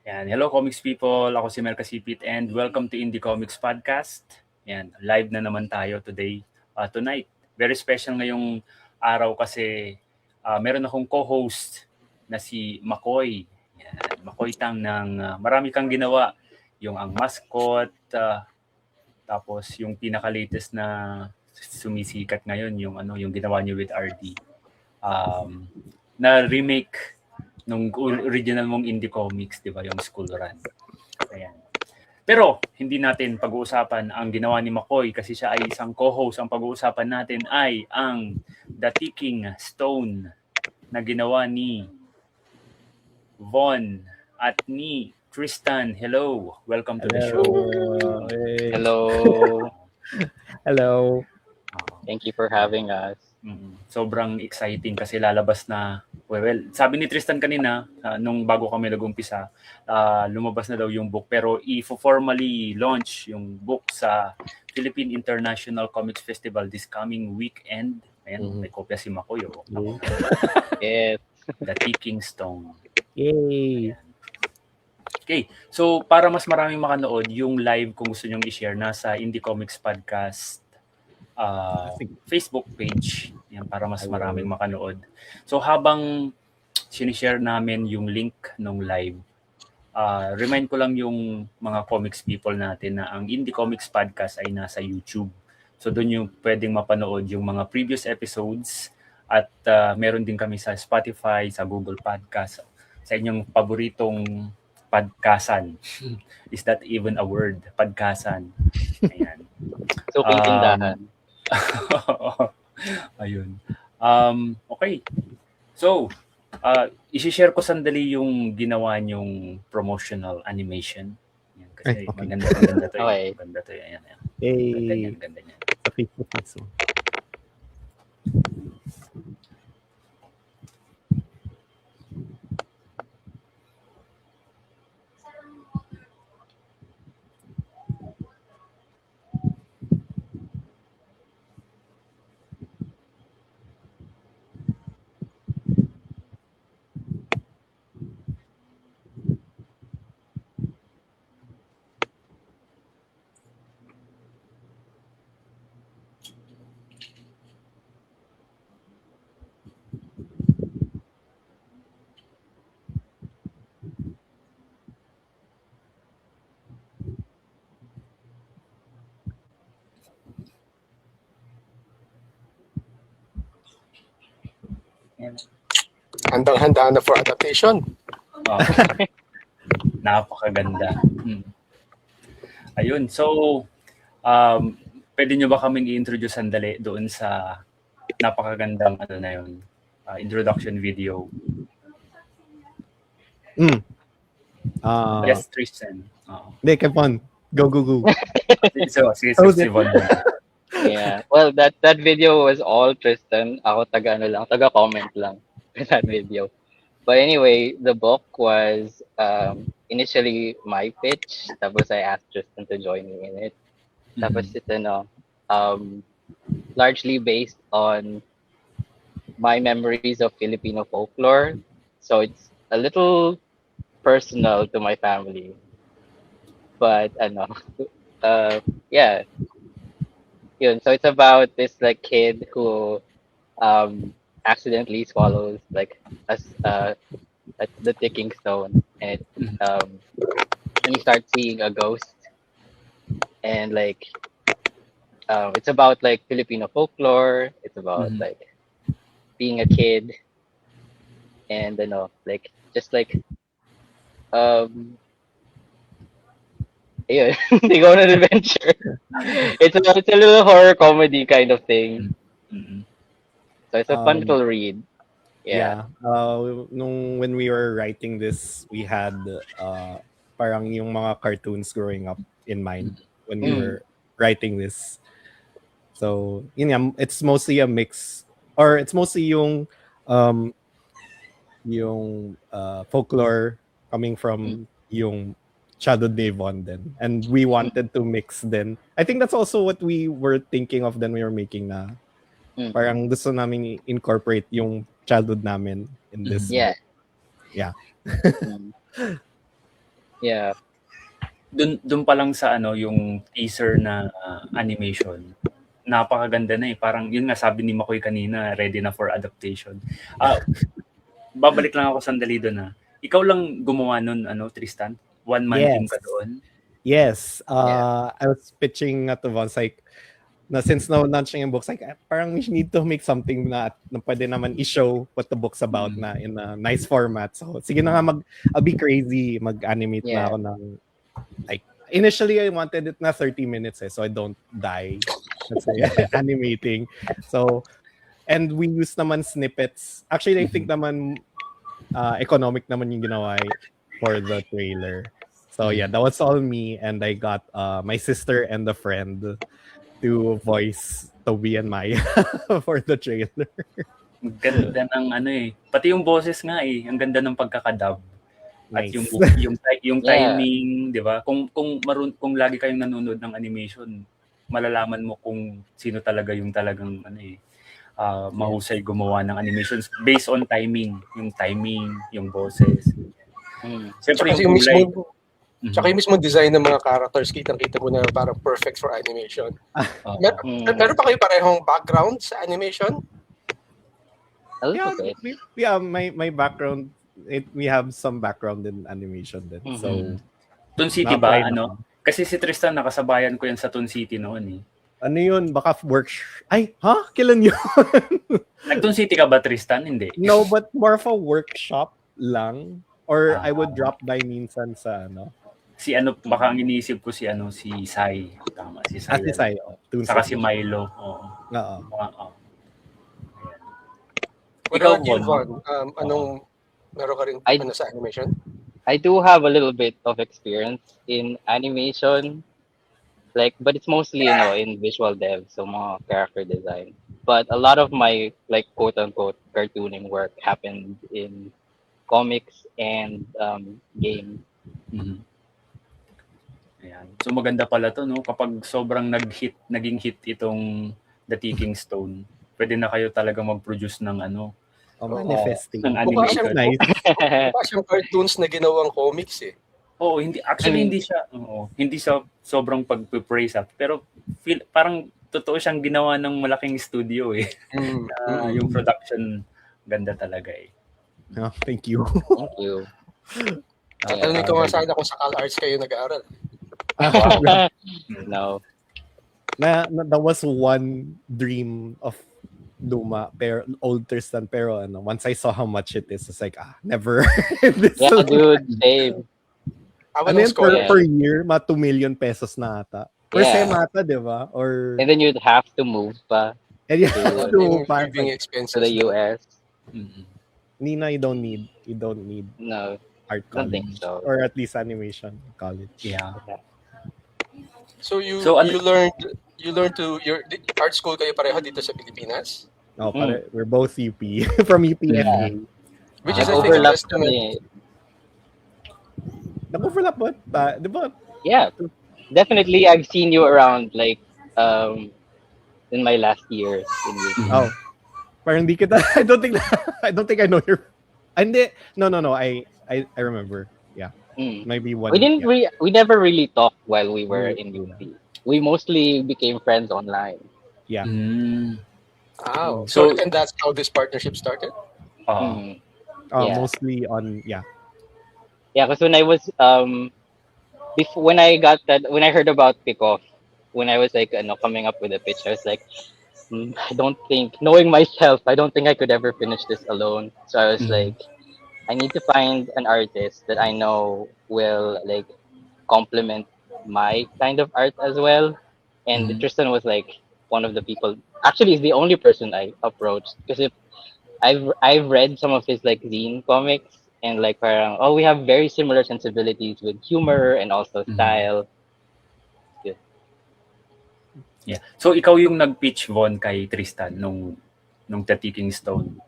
Yan. Hello Comics people, ako si Mel Kasipit and welcome to Indie Comics Podcast. Yan, live na naman tayo tonight. Very special ngayong araw kasi meron akong co-host na si Makoy. Yan, Makoy Tang ng marami kang ginawa. Yung ang mascot, tapos yung pinaka-latest na sumisikat ngayon, yung ginawa niyo with RD. Na remake nung original mong indie comics, di ba, yung School Run. Ayan. Pero hindi natin pag-uusapan ang ginawa ni McCoy kasi siya ay isang co-host. Ang pag-uusapan natin ay ang The Ticking Stone na ginawa ni Von at ni Tristan. Hello, welcome to the show. Hey. Hello. Hello. Thank you for having us. Sobrang exciting kasi lalabas na, well, sabi ni Tristan kanina, nung bago kami nag-umpisa, lumabas na daw yung book, pero i-formally launch yung book sa Philippine International Comics Festival this coming weekend. Ayan, may kopya si Makoy. Yes. The Ticking Stone. Yay! Ayan. Okay, so para mas maraming makanood, yung live kung gusto nyong i-share nasa Indie Comics Podcast Facebook page, yan, para mas maraming makanood. So habang sinishare namin yung link nung live, remind ko lang yung mga comics people natin na ang Indie Comics Podcast ay nasa YouTube. So doon yung pwedeng mapanood yung mga previous episodes at meron din kami sa Spotify, sa Google Podcast, sa inyong paboritong podcasan. Is that even a word? Podcasan. Ayan. So, tindahan. Ayun. Okay. So, i-share ko sandali yung ginawa nyong promotional animation. Yan, kasi Okay. maganda to. Okay. Maganda to. Ayan. Yay! Ganda niyan. Sa Facebook mismo. Handang-handa na for adaptation. Napakaganda. Ayun. So, pwede nyo ba kaming i-introduce sandali doon sa napakagandang na yun, introduction video? Yes, Tristan. Hindi, Kevon. Go. So, si Von. Yeah. Well, that video was all Tristan. Ako taga-comment lang for that video. But anyway, the book was initially my pitch. Tapos I asked Tristan to join me in it. Tapos ito largely based on my memories of Filipino folklore. So it's a little personal to my family. But yeah. Yun. So it's about this kid who accidentally swallows the ticking stone, and when you start seeing a ghost, and it's about Filipino folklore. It's about being a kid, and they go on an adventure. It's a little horror comedy kind of thing. So it's a fun little read. Yeah. When we were writing this, we had parang yung mga cartoons growing up in mind when we were writing this. So, it's mostly a mix, or it's mostly yung folklore coming from yung childhood ni Von then. And we wanted to mix then. I think that's also what we were thinking of then we were making na parang gusto namin incorporate yung childhood namin in this. Yeah. Yeah. Yeah. Dun pa lang sa ano, yung teaser na animation. Napakaganda na eh. Parang yun nga sabi ni Makoy kanina, ready na for adaptation. Babalik lang ako sandali doon na. Ikaw lang gumawa nun, ano, Tristan? One-man team ka doon? Yes. I was pitching to Von's like, na since na-launch yung books, like, parang we need to make something na pwede naman i-show what the book's about na in a nice format. So, sige na nga, I'll be crazy, mag-animate na ako ng, like, initially, I wanted it na 30 minutes so I don't die. That's animating. So, and we use naman snippets. Actually, I think naman, economic naman yung ginawa for the trailer. So yeah, that was all me, and I got my sister and a friend to voice Toby and Maya for the trailer. Ganda ng ano eh. Pati yung boses nga eh. Ang ganda ng pagkakadub. At Nice. yung timing, 'di ba? Kung lagi kayong nanonood ng animation, malalaman mo kung sino talaga yung talagang ano eh, mahusay gumawa ng animations based on timing, yung boses. Siyempre Tsaka yung kulay. Tsaka yung mismo design ng mga characters, kitang-kita mo na parang perfect for animation. Meron pa kayo parehong background sa animation? Yeah, my background, we have some background in animation din. So, Toon City ba? Ano? Kasi si Tristan, nakasabayan ko yan sa Toon City noon eh. Ano yun? Baka Ay, ha? Kailan yun? Nag-Toon City ka ba, Tristan? Hindi. No, but more of a workshop lang. Or I would drop by minsan sa ano. Si ano, baka ang iniisip ko si ano, si Sai. Tama, si Sai. Si Sai. Saka si Milo. Oo. Ikaw, Von, anong meron ka rin sa animation? I do have a little bit of experience in animation, like, but it's mostly in visual dev, so mga character design. But a lot of my like quote unquote cartooning work happened in comics and games. Ayan. So maganda pala to, no? Kapag sobrang naging hit itong The Ticking Stone, pwede na kayo talaga mag-produce ng ano, manifesting. ng animation. Nice. Mukha siyang cartoons na ginawang comics eh. Oo, hindi siya sobrang pag-praise pero parang totoo siyang ginawa ng malaking studio eh. Yung production ganda talaga eh. Thank you. Thank you. Tatanungin ko nga sana kung sa CalArts kayo nag-aaral. No. That was one dream of Luma, pero old Tristan, pero once I saw how much it is, it's like, never. Dude, same. Per year, 2 million pesos na ata. Per semata, di ba? Or... And then you'd have to move pa. And you have to move pa to the US. Nina, you don't need no art college. Don't think so. Or at least animation college. Yeah. So you learned to your art school kayo pareho dito sa Pilipinas? No, we're both UP from UPFA. Which is I think a testament. Nag-overlap ba? Di ba? Yeah, definitely. I've seen you around like in my last year in UP. Oh, parang hindi kita. I don't think I know your. Hindi. No. I remember. Yeah. Maybe one. We never really talked while we were in UP. We mostly became friends online. Yeah. Oh, so and that's how this partnership started? Mostly on Yeah, because when I was when I heard about Pickoff, when I was like coming up with a pitch, I was like, I don't think, knowing myself, I don't think I could ever finish this alone. So I was like, I need to find an artist that I know will like complement my kind of art as well. And Tristan was like one of the people. Actually, he's the only person I approached because I've read some of his like zine comics and like parang, we have very similar sensibilities with humor and also style. Yeah. So ikaw yung nag-pitch, Von, kay Tristan nung The Ticking Stone.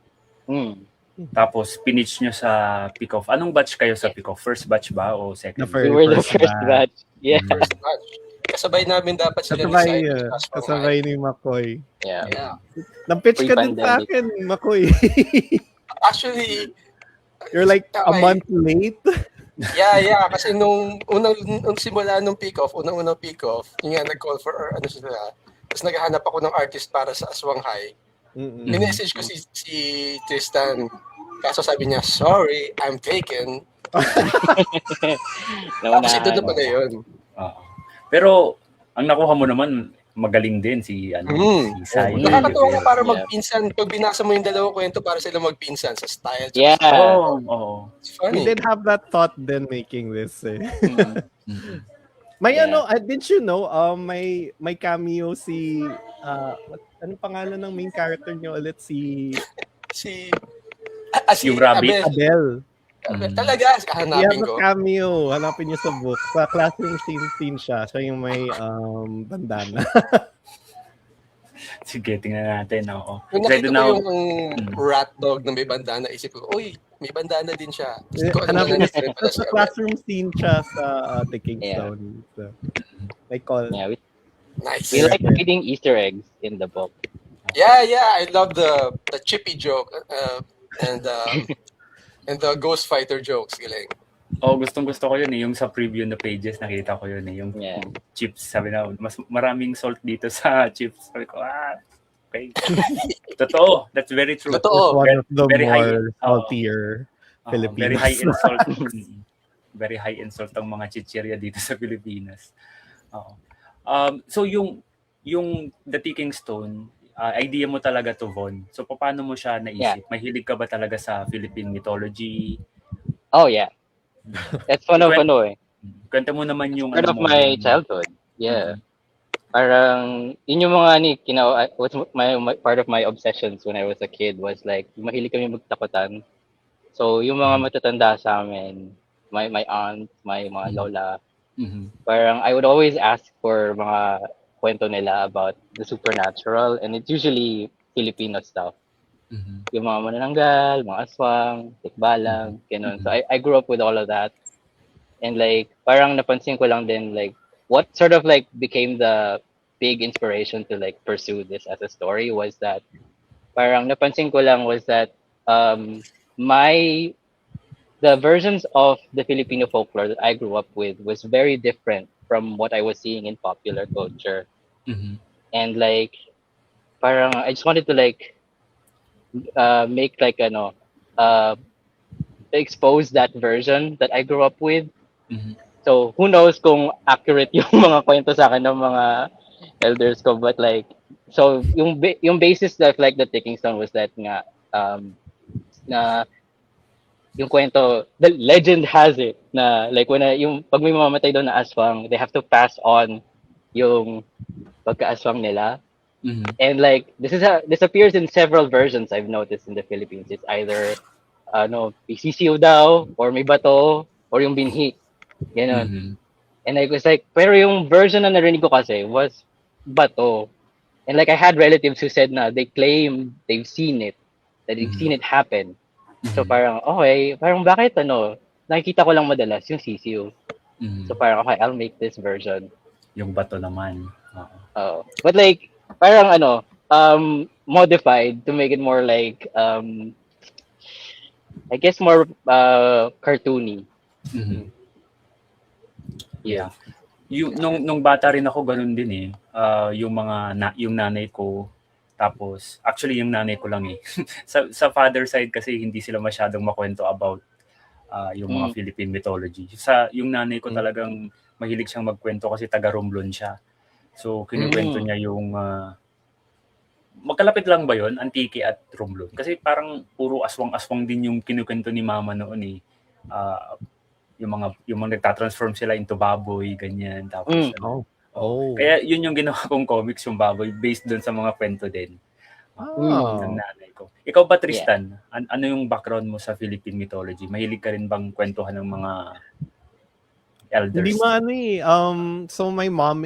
Tapos pinitch nyo sa Pickoff. Anong batch kayo sa Pickoff? First batch ba o second? We were the first batch. Yeah. First batch. Kasabay namin dapat sila kasabay ni Makoy. Yeah. Nag-pitch ka din sa akin, Makoy. Actually, you're like a month late. Yeah. Kasi nung simula nung unang pick off, yung nga nag-call for, or ano sila, tapos naghahanap ako ng artist para sa Aswang High. Minessage ko si Tristan. Kaso sabi niya, sorry, I'm taken. Tapos ito na pala yun. Pero, ang nakuha mo naman, magaling din si si Sai. Nakakatawa ka para magpinsan. Pag binasa mo yung dalawang kwento para sila magpinsan sa style. Yeah. It's funny. We did have that thought then making this. May did you know, may cameo si, anong pangalan ng main character niyo ulit? Si yung Rabbit? Abel. Talaga, hanapin ko. Cameo, hanapin niyo sa book. Sa classroom scene siya. Siya yung may bandana. Sige, tingnan natin. Oo. Kung nakita ko yung rat dog na may bandana, isip ko, uy, may bandana din siya. Hanapin niyo sa classroom scene siya sa The Kingstone. So, they call. Yeah, nice. We like reading Easter eggs in the book. Yeah. I love the chippy joke and the ghost fighter jokes. Galing. Gustong-gusto ko yun eh. Yung sa preview na pages, nakita ko yun eh. Yung chips, sabi na, mas maraming salt dito sa chips. Sabi ko, okay. Totoo. That's very true. Totoo. One of the very more saltier Filipinos. Very high in salt. Very high in salt ang mga chichirya dito sa Pilipinas. So yung The Ticking Stone, idea mo talaga to, Von. So paano mo siya naisip? Mahilig ka ba talaga sa Philippine mythology? Oh yeah. That's one of Kwento mo naman yung part of my childhood. Yeah. Parang yun yung mga part of my obsessions when I was a kid was like mahilig kami magtakutan. So yung mga matatanda sa amin, my aunt, my mga lola, parang I would always ask for mga kwento nila about the supernatural, and it's usually Filipino stuff. Yung mga manananggal, mga aswang, tikbalang, ganun. So I grew up with all of that. And like, parang napansin ko lang din like, what sort of like became the big inspiration to like pursue this as a story was that, parang napansin ko lang was that the versions of the Filipino folklore that I grew up with was very different from what I was seeing in popular culture. And like, parang I just wanted to like make like expose that version that I grew up with. So who knows kung accurate yung mga kwento sa akin ng mga elders ko, but like, so yung basis of like the Ticking Stone was that nga na yung kwento, the legend has it na like when yung pag may mamamatay doon na aswang, they have to pass on yung pagka-aswang nila. And like this appears in several versions I've noticed in the Philippines. It's either sisiw daw, or may bato, or yung binhi. Ganon. And I was like, pero yung version na narinig ko kasi was bato. And like I had relatives who said na they claim they've seen it, that they've seen it happen. So parang okay, parang bakit nakikita ko lang madalas yung sisiw. So parang okay, I'll make this version. Yung bato naman. But like parang modified to make it more like I guess more cartoony. Yeah. Nung bata rin ako ganun din eh. Yung yung nanay ko, tapos actually yung nanay ko lang eh. sa father side kasi hindi sila masyadong makwento about yung mga Philippine mythology. Yung nanay ko talagang mahilig siyang magkwento kasi taga Romblon siya. So kinukwento niya yung magkalapit lang ba yon, Antique at Romblon? Kasi parang puro aswang-aswang din yung kinukwento ni mama noon eh. Yung mga nagtatransform sila into baboy, ganyan. Tapos kaya yun yung ginawa kong comics, yung baboy, based doon sa mga kwento din. Ng nanay ko. Ikaw ba, Tristan? Ano yung background mo sa Philippine mythology? Mahilig ka rin bang kwentuhan ng mga elders? Hindi so my mom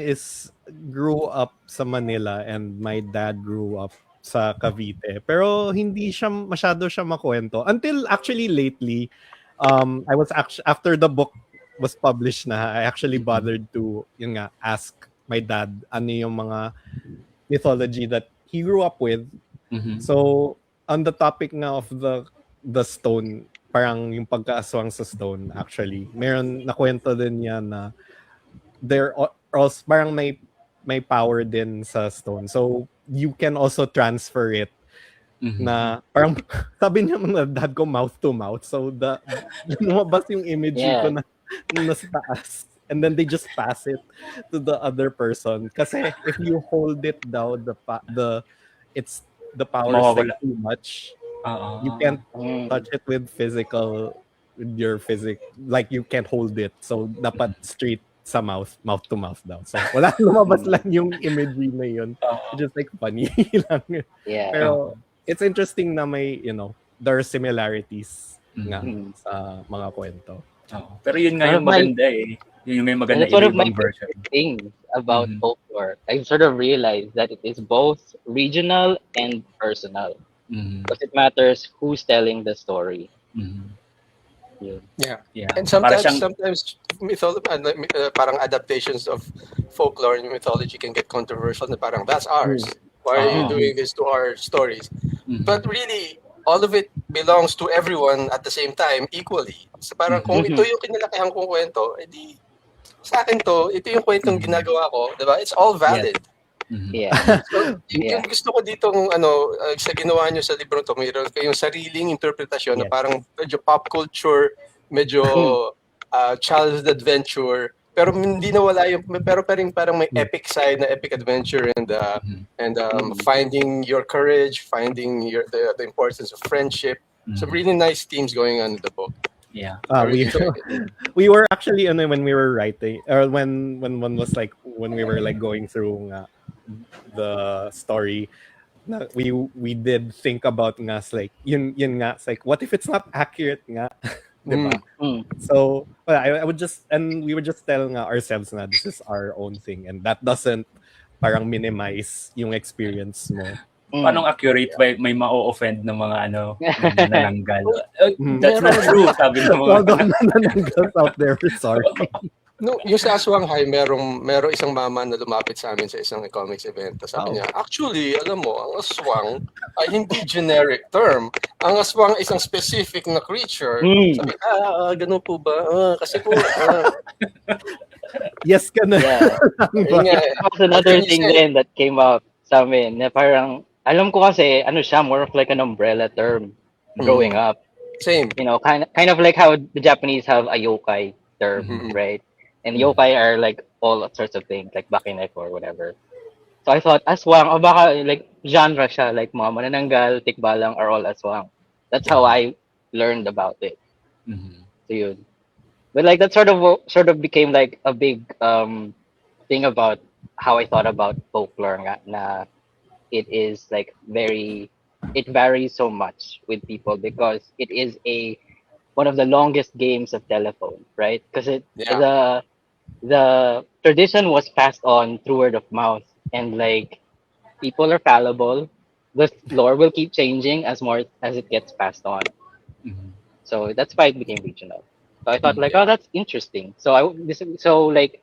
grew up sa Manila and my dad grew up sa Cavite. Pero hindi siya masyado makwento. Until actually lately, I was after the book was published na, I actually bothered to ask my dad ano yung mga mythology that he grew up with. So on the topic nga of the stone, parang yung pagkaaswang sa stone actually. Meron nakwento din yan na there also parang may power din sa stone. So you can also transfer it na parang sabi niya na dad ko mouth to mouth. So lumabas yung imagery ko na nasa taas. And then they just pass it to the other person. Kasi if you hold it down, the power is like too much. You can't touch it with your physic. Like you can't hold it. So dapat straight sa mouth to mouth daw. So wala lumabas lang yung imagery na yun. Just like funny lang. Yeah. Pero it's interesting na may, there are similarities nga sa mga kwento. Pero yun nga yung maganda Yun yung may maganda ibang version. Thing about folklore, I sort of realized that it is both regional and personal. Because it matters who's telling the story. Yeah. And sometimes parang adaptations of folklore and mythology can get controversial na parang that's ours. Why are you doing this to our stories? But really, all of it belongs to everyone at the same time equally. So parang kung ito yung kinalakihan kong kwento, edi sa akin ito yung kwentong ginagawa ko, diba? It's all valid. Yeah. So, yung gusto ko ditong sa ginawa nyo sa libro to, mayroon kayong sariling interpretasyon na parang medyo pop culture, medyo childhood adventure, pero hindi nawala yung pero parang may epic side na epic adventure and finding your courage, finding the importance of friendship. So really nice themes going on in the book. Yeah. We were actually when we were writing, or when one was like when we were like going through the story, we did think about nga like yun nga, it's like what if it's not accurate nga. Diba? So I would just, and we would just tell nga ourselves na this is our own thing and that doesn't parang minimize yung experience mo. Paano accurate may ma-offend ng mga nananggal? That's not true, sabi ng mga nanananggal out there, sorry. No, yung sa Aswang High, merong isang mama na lumapit sa amin sa isang comics event. Sabi niya, actually, alam mo, ang aswang ay hindi generic term. Ang aswang ay isang specific na creature. Sabi, ganun po ba? Kasi po, yes ka na. Yeah. That's another thing then that came up sa amin, na parang, alam ko kasi, siya, more of like an umbrella term growing up. Same. Kind of like how the Japanese have a yokai term, right? And yokai are like all sorts of things, like bakinek or whatever. So I thought, aswang, baka like genre siya, like mga manananggal, tikbalang are all aswang. That's how I learned about it. So yun. But like that sort of became like a big thing about how I thought about folklore nga, na it is like it varies so much with people because it is one of the longest games of telephone, right? Because the tradition was passed on through word of mouth, and like people are fallible. The lore will keep changing as it gets passed on. So that's why it became regional. So I thought oh, that's interesting. So like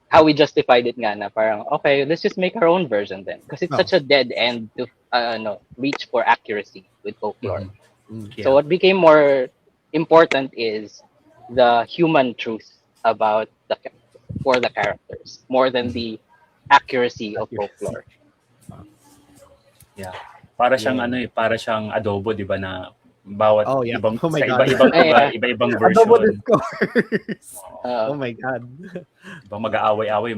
how we justified it nga na parang okay, let's just make our own version then, because it's such a dead end to reach for accuracy with folklore. So what became more important is the human truth about for the characters more than the accuracy of folklore. Yeah. Para siyang adobo, 'di ba, na bawat ibang iba-ibang version. Adobo discourse. Oh my God. Ibang mag-aaway-away.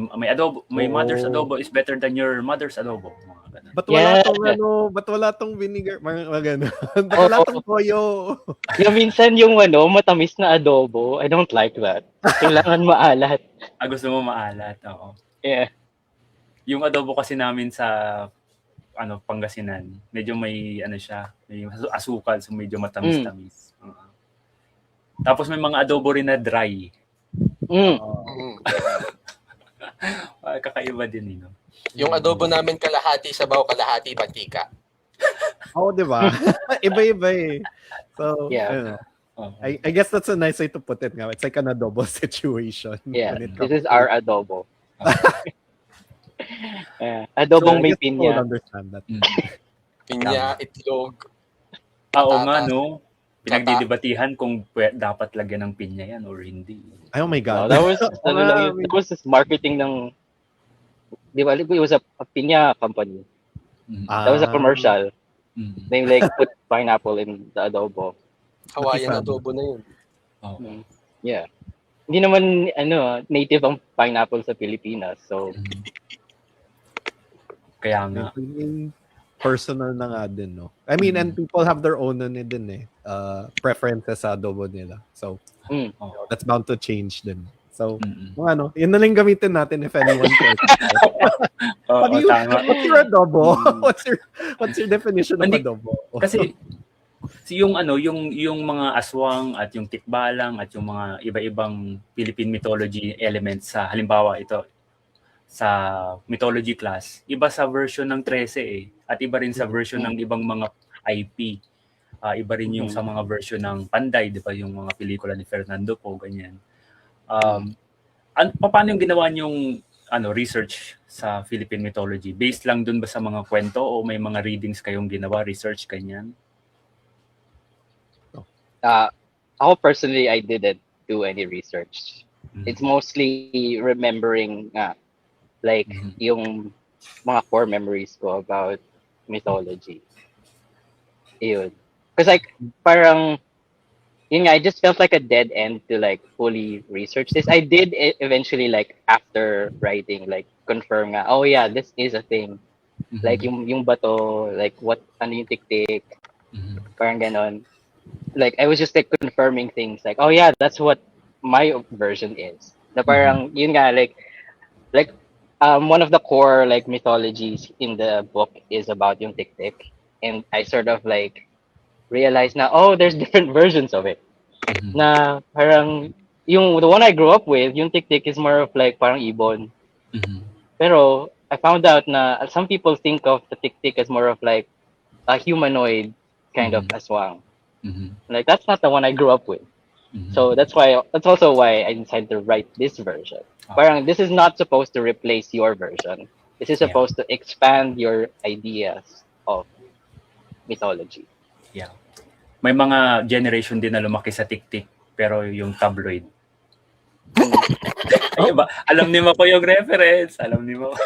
May mother's adobo is better than your mother's adobo. But wala tong vinegar, mga gano'n. Wala tong toyo. Yeah, minsan yung matamis na adobo, I don't like that. Kailangan maalat. Gusto mo maalat, oo. Yeah. Yung adobo kasi namin sa Pangasinan, medyo may siya, may asukal, so medyo matamis-tamis. Tapos may mga adobo rin na dry. Kakaiba din, Yung adobo namin kalahati sabaw, kalahati mantika. Di ba? Iba-iba eh. So, yeah. I guess that's a nice way to put it nga. It's like an adobo situation. Yeah, this is our adobo. Adobong may pinya. I understand that. Pinya, itlog. Oo nga, no? Pinagdidebatihan kung dapat lagyan ng pinya yan or hindi. Ay, oh my No, God. that was that was just marketing ng, di ba? It was a piña company. Mhm. That was a commercial. Mhm. They like put pineapple in the adobo. Hawaiian Nakisama. adobo na yun. Oh. Yeah. Hindi naman native ang pineapple sa Pilipinas. So Kaya nga. Personal na nga din, no? I mean, and people have their own din preferences sa adobo nila. So, that's bound to change din. So, yun na lang gamitin natin if anyone cares. Tama. What's your adobo? What's your definition of adobo? Kasi yung mga aswang at yung tikbalang at yung mga iba-ibang Philippine mythology elements sa halimbawa ito sa mythology class, iba sa version ng 13 at iba rin sa version ng ibang mga IP. Iba rin yung sa mga version ng Panday, di ba, yung mga pelikula ni Fernando Po, ganyan. Paano yung ginawa yung research sa Philippine mythology? Based lang dun ba sa mga kwento o may mga readings kayong ginawa, research, ganyan? Ako personally, I didn't do any research. It's mostly remembering like yung mga core memories ko about mythology. Yun. Because like parang I just felt like a dead end to like fully research this. I did eventually, like after writing, like confirm nga, oh yeah, this is a thing. Like yung bato, like ano yung tik-tik, parang ganon. Like I was just like confirming things like, oh yeah, that's what my version is. Na parang yun nga, like one of the core like mythologies in the book is about yung tik-tik, and I sort of like realized na, oh, there's different versions of it. Na parang the one I grew up with, yung tik-tik is more of like parang ibon. Pero I found out na some people think of the tik-tik as more of like a humanoid kind of aswang. Like that's not the one I grew up with. So that's also why I decided to write this version. Parang this is not supposed to replace your version. This is supposed to expand your ideas of mythology. Yeah. May mga generation din na lumaki sa tik-tik pero yung tabloid. Ay, ba? Alam ni Mako yung reference. Alam ni Mako.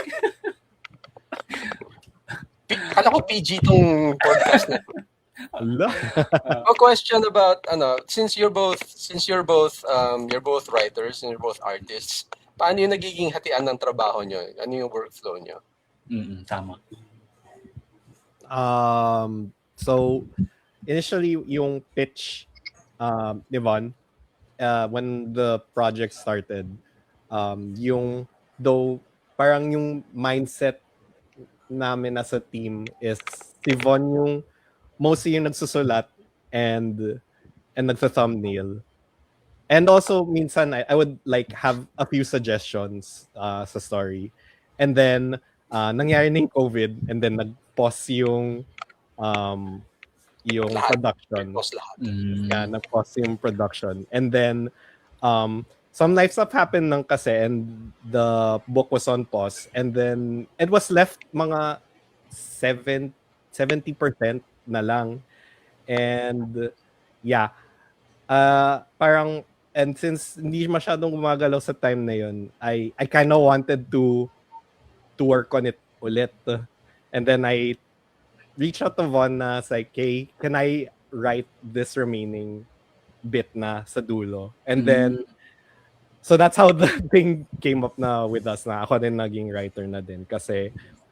Kala ko PG tong podcast na. Allah. A question about since you're both writers and you're both artists, paano yung nagiging hatian ng trabaho nyo? Ano yung workflow nyo? Tama. So initially yung pitch, Devon, when the project started, parang yung mindset namin as a team is si Von yung mostly yung nagsusulat and nagsa-thumbnail. And also minsan I would like have a few suggestions sa story. And then nangyari na yung COVID, and then nag-pause yung production. Yeah, nag-pause yung production. And then some life stuff happened nang kasi, and the book was on pause, and then it was left mga 70% na lang. And yeah, parang, and since hindi masyadong gumagalaw sa time na yun, I kind of wanted to work on it ulit. And then I reached out to Von na like, hey, can I write this remaining bit na sa dulo? And then so that's how the thing came up na with us, na ako din naging writer na din. Kasi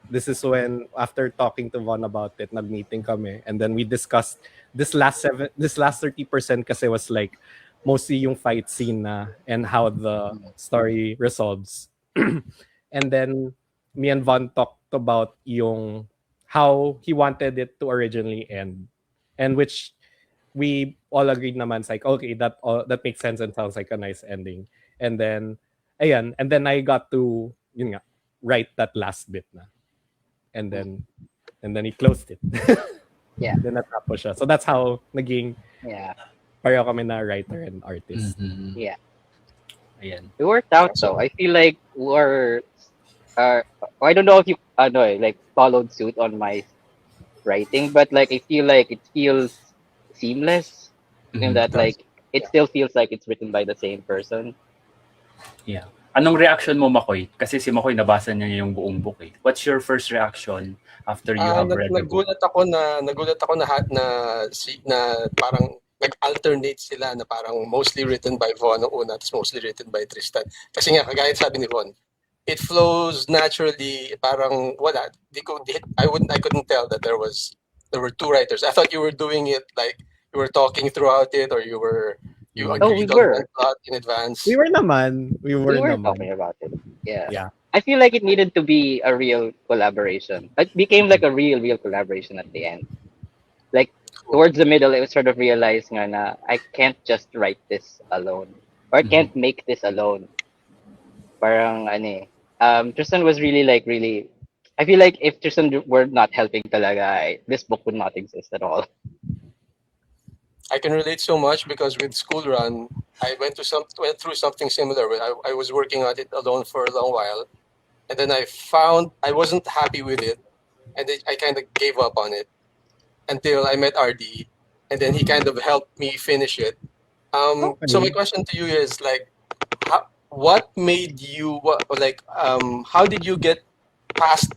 this is when, after talking to Von about it, nag-meeting kami. And then we discussed this last 30% kasi was like mostly yung fight scene na and how the story resolves. And then me and Von talked about yung how he wanted it to originally end. And which we all agreed naman, it's like, okay, that makes sense and sounds like a nice ending. And then, ayan, and then I got to, yun nga, write that last bit na. And then he closed it. Yeah. Then natapos siya. So that's how naging pareho kami na writer and artist. Yeah. Ayan. It worked out though. I feel like we're I don't know if you like followed suit on my writing, but like I feel like it feels seamless. in that like it still feels like it's written by the same person. Yeah. Anong reaction mo, Makoy? Kasi si Makoy nabasa niya yung buong book eh. What's your first reaction after you have read the book? Nagulat ako na parang nag-alternate sila na parang mostly written by Von ang una, tapos mostly written by Tristan. Kasi nga, kagaya sabi ni Von, it flows naturally, parang wala. I couldn't tell that there were two writers. I thought you were doing it like you were talking throughout it, or you agreed on one plot in advance. We were naman. Talking about it. Yeah. Yeah. I feel like it needed to be a real collaboration. It became like a real collaboration at the end. Like towards the middle, it was sort of realized nga na I can't just write this alone, or I can't make this alone. Parang Tristan was really. I feel like if Tristan were not helping talaga, this book would not exist at all. I can relate so much because with School Run, I went through something similar. I was working on it alone for a long while, and then I found I wasn't happy with it, and I kind of gave up on it until I met RD, and then he kind of helped me finish it. So my question to you is like, what made you how did you get past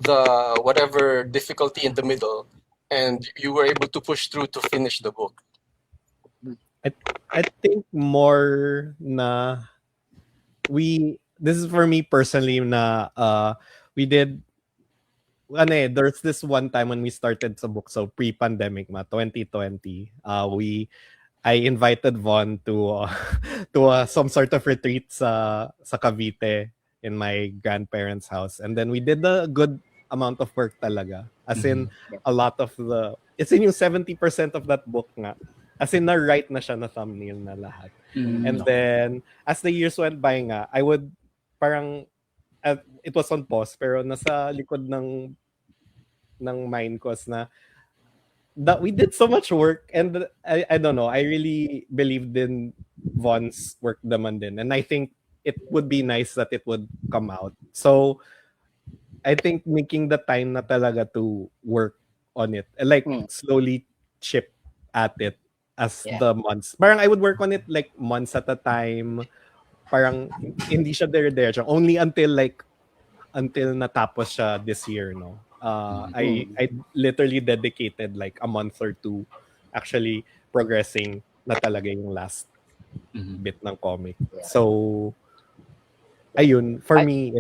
the whatever difficulty in the middle, and you were able to push through to finish the book? I think more na this is for me personally na we did there's this one time when we started sa book, so pre-pandemic 2020, I invited Von to some sort of retreat sa Cavite in my grandparents' house, and then we did a good amount of work talaga, as in a lot of it's in yung 70% of that book nga, as in na-write na siya, na thumbnail na lahat. And then as the years went by nga, I would parang it was on pause, pero nasa likod ng mind ko na that we did so much work, and I don't know, I really believed in Von's work naman din, and I think it would be nice that it would come out. So I think making the time na talaga to work on it, like slowly chip at it as the months. Parang I would work on it like months at a time. Parang hindi siya there only until natapos siya this year, no. I literally dedicated like a month or two actually progressing na talaga yung last bit ng comic. So ayun, for me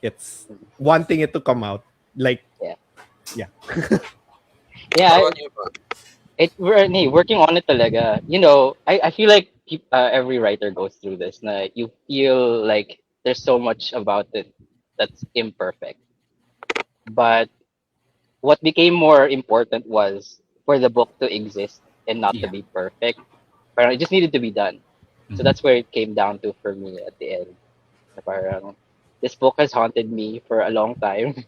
it's wanting it to come out, like working on it talaga. I feel like every writer goes through this. Na you feel like there's so much about it that's imperfect. But what became more important was for the book to exist and not to be perfect. But it just needed to be done. So that's where it came down to for me at the end. Parang, this book has haunted me for a long time,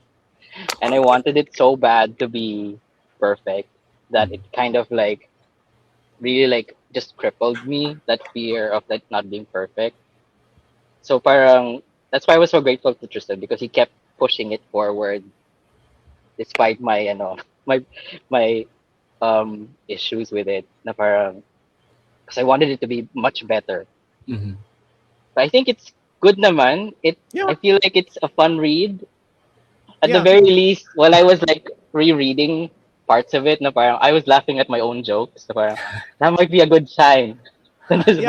and I wanted it so bad to be perfect that it kind of like really like just crippled me, that fear of that not being perfect. So parang that's why I was so grateful to Tristan, because he kept pushing it forward despite my issues with it. Na parang because I wanted it to be much better. But I think it's good naman. I feel like it's a fun read. At the very least, while I was like rereading parts of it, na parang I was laughing at my own jokes. Na parang that might be a good sign. This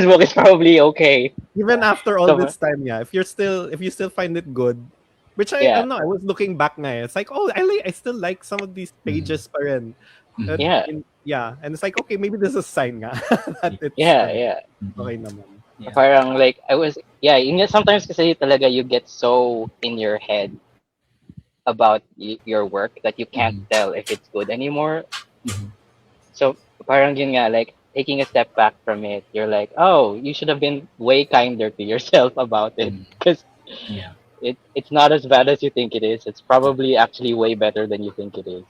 book is probably okay. Even after all this time, if you still find it good, which I don't know, I was looking back nga, it's like, I still like some of these pages pa rin. And it's like, okay, maybe this is a sign nga that it's okay naman. Parang like I was sometimes kasi talaga you get so in your head about your work that you can't tell if it's good anymore. So parang yun nga, like taking a step back from it, you're like, oh, you should have been way kinder to yourself about it, because it's not as bad as you think it is. It's probably actually way better than you think it is.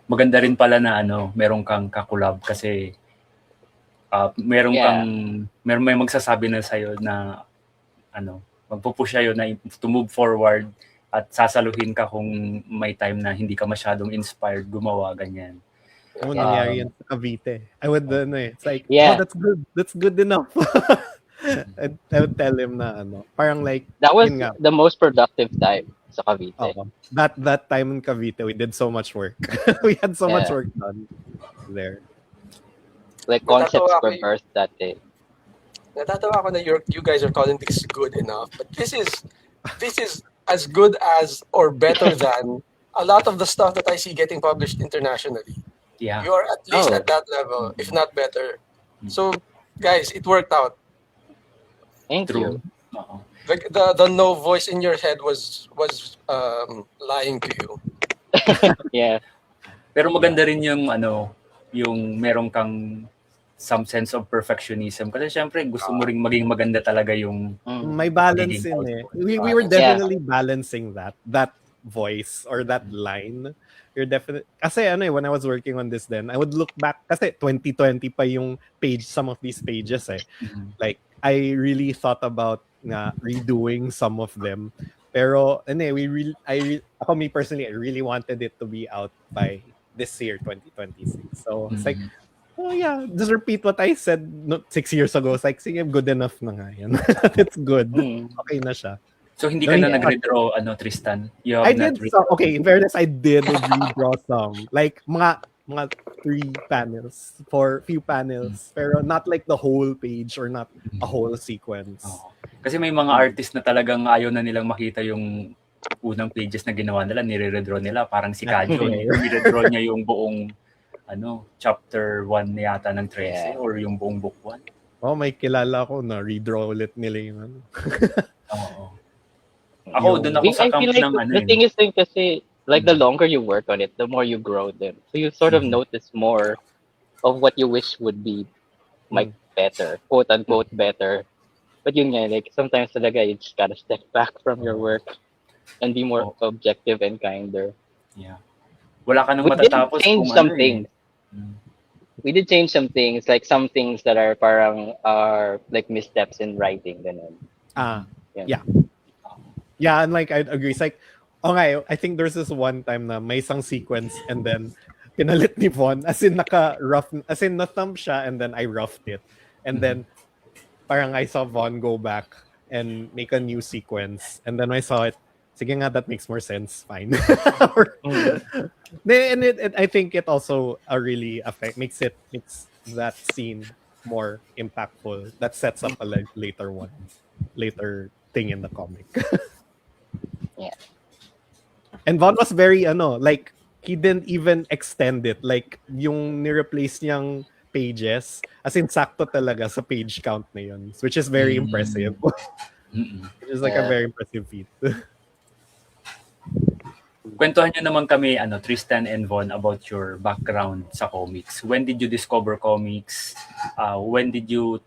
Maganda rin pala na meron kang kakulab, kasi may magsasabi na sa'yo na magpupush sa'yo na to move forward, at sasaluhin ka kung may time na hindi ka masyadong inspired gumawa, ganyan. Ano nangyari yan sa Cavite? I would, it's like, Yeah. oh, that's good enough. I would tell him na, parang like, That was yun nga. the most productive time sa Cavite. That time in Cavite, we did so much work. We had so much Yeah. work done there. Like concepts Natatawa were ako birthed that day. Natatawa ako na you guys are calling this good enough, but this is as good as or better than a lot of the stuff that I see getting published internationally. Yeah. You are at least Oh. at that level, if not better. So, guys, it worked out. Thank True. you. Oo. The no voice in your head was lying to you. Yeah. Pero maganda rin yung yung meron kang some sense of perfectionism kasi syempre gusto mo ring maging maganda talaga yung May balance Magiging in output. We were definitely balancing that voice or that line. You're definitely kasi when I was working on this then, I would look back kasi 2020 pa yung some of these pages eh. Like I really thought about na redoing some of them. Pero ako me personally, I really wanted it to be out by this year 2026. So it's like, oh yeah, just repeat what I said 6 years ago. It's like, sige, good enough na nga yan. It's good. Okay na siya. So hindi ka na nag-redraw Tristan? You have I not did some, okay, in fairness, I did redraw some. Like mga 3 panels for few panels. Pero not like the whole page or not a whole sequence. Oo. Kasi may mga artist na talagang ayaw na nilang makita yung unang pages na ginawa nila, nire-redraw nila. Parang si Kadyo, nire-redraw niya yung buong chapter 1 yata ng 13 or yung buong book 1. Oh, may kilala ko na redraw ulit nila yung Oo. Ako, doon ako sa I camp feel like ng the thing is din kasi like the longer you work on it, the more you grow them. So you sort of notice more of what you wish would be like better, quote unquote better. But yun nga, like sometimes talaga you just gotta step back from your work and be more objective and kinder. Yeah. Wala ka nang We did matatapos change kung some things. We did change some things, like some things that are parang are like missteps in writing. Ganun. Yeah, and like I'd agree. It's like, okay, I think there's this one time na may isang sequence and then pinalit ni Von as in na-thumb siya and then I roughed it. And then parang I saw Von go back and make a new sequence. And then I saw it, sige nga, that makes more sense. Fine. And I think it also really makes that scene more impactful. That sets up a later thing in the comic. Yeah. And Von was very like he didn't even extend it. Like yung ni-replace niyang pages as in sakto talaga sa page count na yun, which is very impressive. Which is like a very impressive feat. Kwentuhan nyo naman kami, Tristan and Von, about your background sa comics. When did you discover comics? When did you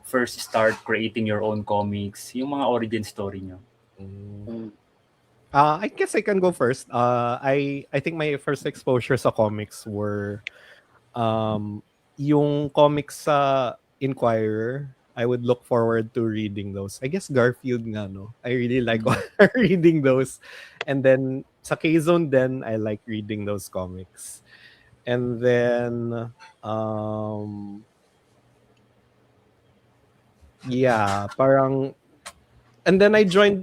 first start creating your own comics? Yung mga origin story nyo. I guess I can go first. I think my first exposure sa comics were yung comics sa Inquirer. I would look forward to reading those. I guess Garfield nga, no? I really like reading those. And then sa K-Zone then I like reading those comics. And then parang and then I joined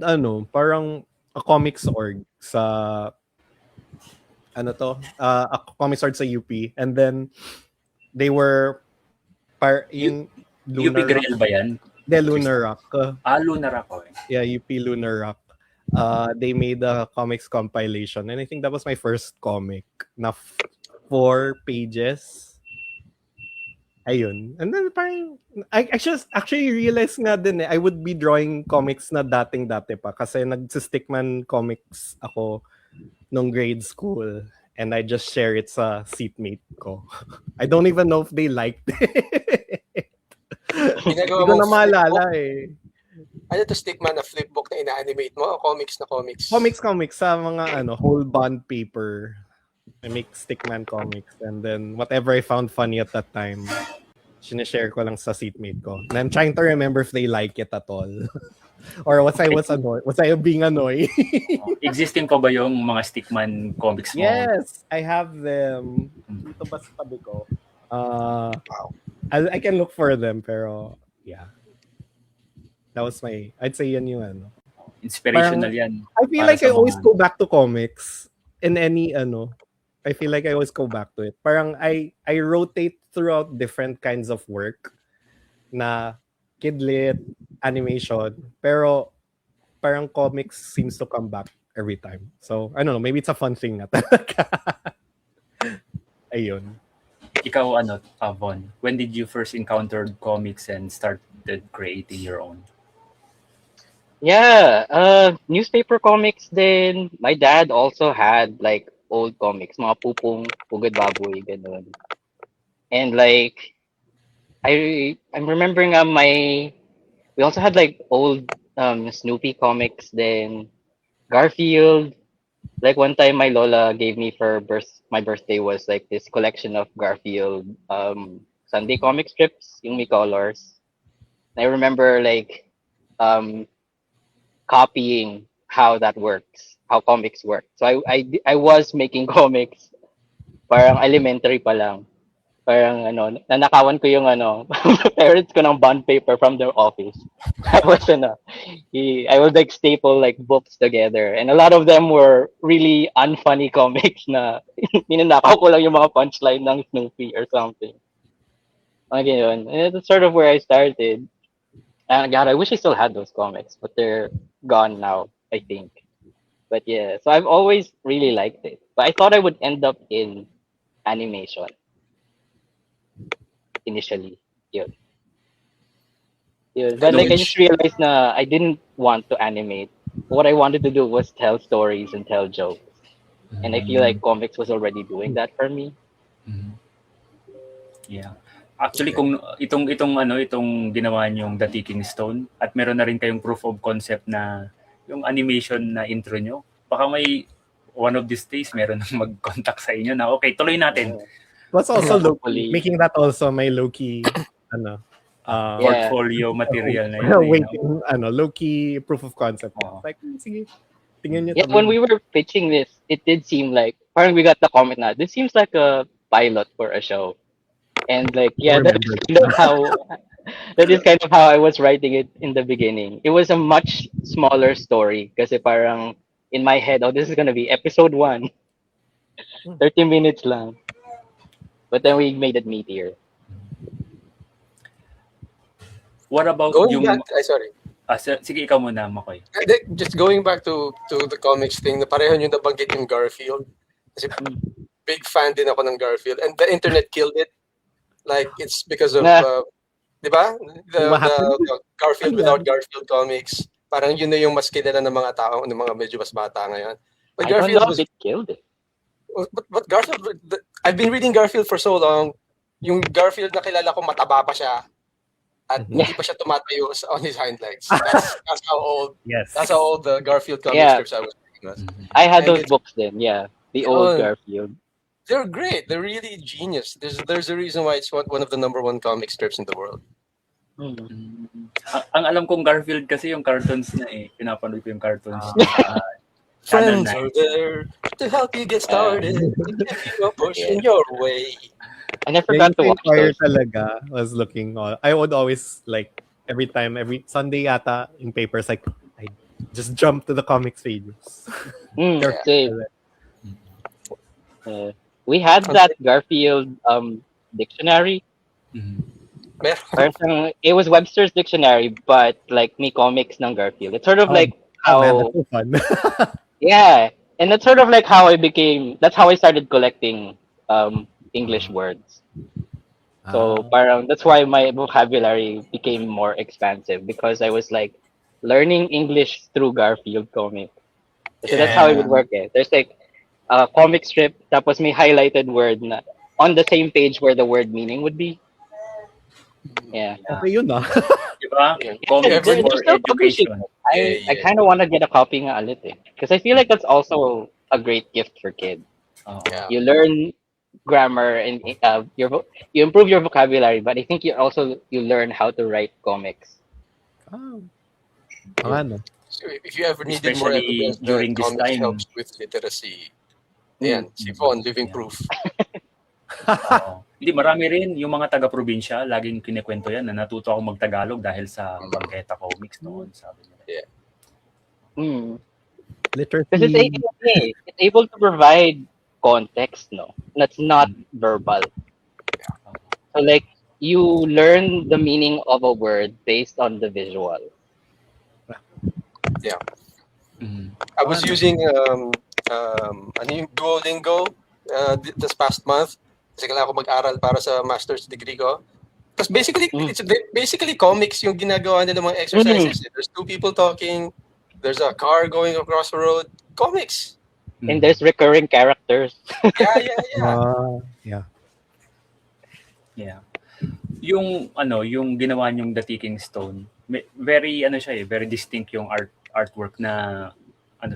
parang a comics org sa a comics org sa UP, and then they were in UP Grill ba yan? The Lunar Rock. Lunar Rock. Okay. Yeah, UP Lunar Rock. They made a comics compilation and I think that was my first comic na 4 pages. Ayun. And then parang I actually realized nga din I would be drawing comics na dati pa kasi nagsistickman comics ako nung grade school and I just share it sa seatmate ko. I don't even know if they liked it. Hindi ko na maalala eh. Ano to, stickman na flipbook na ina-animate mo o comics na comics? Comics sa mga whole bond paper. I make stickman comics and then whatever I found funny at that time, sinishare ko lang sa seatmate ko. And I'm trying to remember if they like it at all. Or was I being annoyed? Existing pa ba yung mga Stickman comics mo? Yes, I have them. Dito ba sa tabi ko? I can look for them, pero yeah. That was I'd say yan yung ano. Inspirational yan. I feel like I always go back to comics in any I feel like I always go back to it. Parang I rotate throughout different kinds of work na kidlit, animation, pero parang comics seems to come back every time. So, I don't know, maybe it's a fun thing na talaga. Ayun. Ikaw, Von, when did you first encounter comics and started creating your own? Yeah, newspaper comics din. My dad also had like old comics, mga Pupong, Pugad Baboy, ganun. And like, I'm remembering we also had like old Snoopy comics then, Garfield. Like one time my Lola gave me my birthday was like this collection of Garfield Sunday comic strips, yung may colors. I remember like copying how that works, how comics work. So I was making comics parang elementary pa lang. Parang nanakawan ko yung parents ko ng bond paper from their office. Tapos I would like staple like books together, and a lot of them were really unfunny comics na ninanakaw ko lang yung mga punchline ng Snoopy or something. Ganyan. And that's sort of where I started. And God, I wish I still had those comics, but they're gone now, I think. But yeah, so I've always really liked it. But I thought I would end up in animation initially. Yun. But like I just realized na I didn't want to animate. What I wanted to do was tell stories and tell jokes. And I feel like comics was already doing that for me. Yeah. Actually, kung itong ginawa niyong The Ticking Stone at meron na rin kayong proof of concept na yung animation na intro nyo, baka may one of these days meron nang mag-contact sa inyo na okay, tuloy natin. What's also low-key, making that also my low-key portfolio material na yun. Waiting, low-key proof of concept. Like, sige, tingnan nyo. Yeah, when we were pitching this, it did seem like, parang we got the comment na, this seems like a pilot for a show. And like, yeah, that is kind of how I was writing it in the beginning. It was a much smaller story kasi parang in my head, this is gonna be episode 1. 30 minutes lang. But then we made it meatier. What about going back? Sorry. Sige, ikaw muna, Makoy. Just going back to the comics thing, na pareho nyo nabanggit yung Garfield. Kasi big fan din ako ng Garfield. And the internet killed it. Like, it's because of, di ba? The Garfield without Garfield comics. Parang yun na yung mas kilala ng mga tao, ng mga medyo mas bata ngayon. But Garfield was... it killed it. But Garfield, I've been reading Garfield for so long. Yung Garfield na kilala ko, mataba pa siya. At hindi pa siya tumatayo on his hind legs. That's how old. Yes. That's how old the Garfield comic strips I was reading. I had those books then. Yeah, the old Garfield. They're great. They're really genius. There's a reason why it's one of the #1 comic strips in the world. Ang alam kong Garfield kasi yung cartoons niya eh. Pinapanood ko yung cartoons. Friends are there to help you get started. If you are pushing your way. And I forgot to watch those. Talaga was looking. I would always like every Sunday yata in papers like I just jump to the comics pages. Same. We had that Garfield dictionary. It was Webster's dictionary, but like me comics ng Garfield. It's sort of like how that's so fun. Yeah, and that's sort of like how that's how I started collecting English words. So parang that's why my vocabulary became more expansive because I was like learning English through Garfield comic. So that's how it would work. There's like a comic strip, tapos may highlighted word na on the same page where the word meaning would be. Yeah. Okay, yun na. Diba? Comics for education. I kind of want to get a copy nga ulit eh. Because I feel like that's also a great gift for kids. You learn grammar and you improve your vocabulary, but I think you learn how to write comics. Oh. Ano? So if you ever needed more Especially evidence that during this comics time. helps with literacy, ayan, si Von, living Yeah. proof. Oo. Hindi, marami rin yung mga taga-probinsya, laging kinikwento yan na natuto ako mag-Tagalog dahil sa Bangketa Comics noon, sabi nila. Mm. Literacy. Because it's able to provide context, no? That's not verbal. So like you learn the meaning of a word based on the visual. I was using ano yung Duolingo this past month kasi kailangan ko mag-aral para sa master's degree ko. Tapos basically, it's basically comics yung ginagawa nila mga exercises. There's two people talking, there's a car going across the road. Comics. And there's recurring characters. Yeah. Yeah. Yung ginawa niyong The Ticking Stone, very very distinct yung artwork na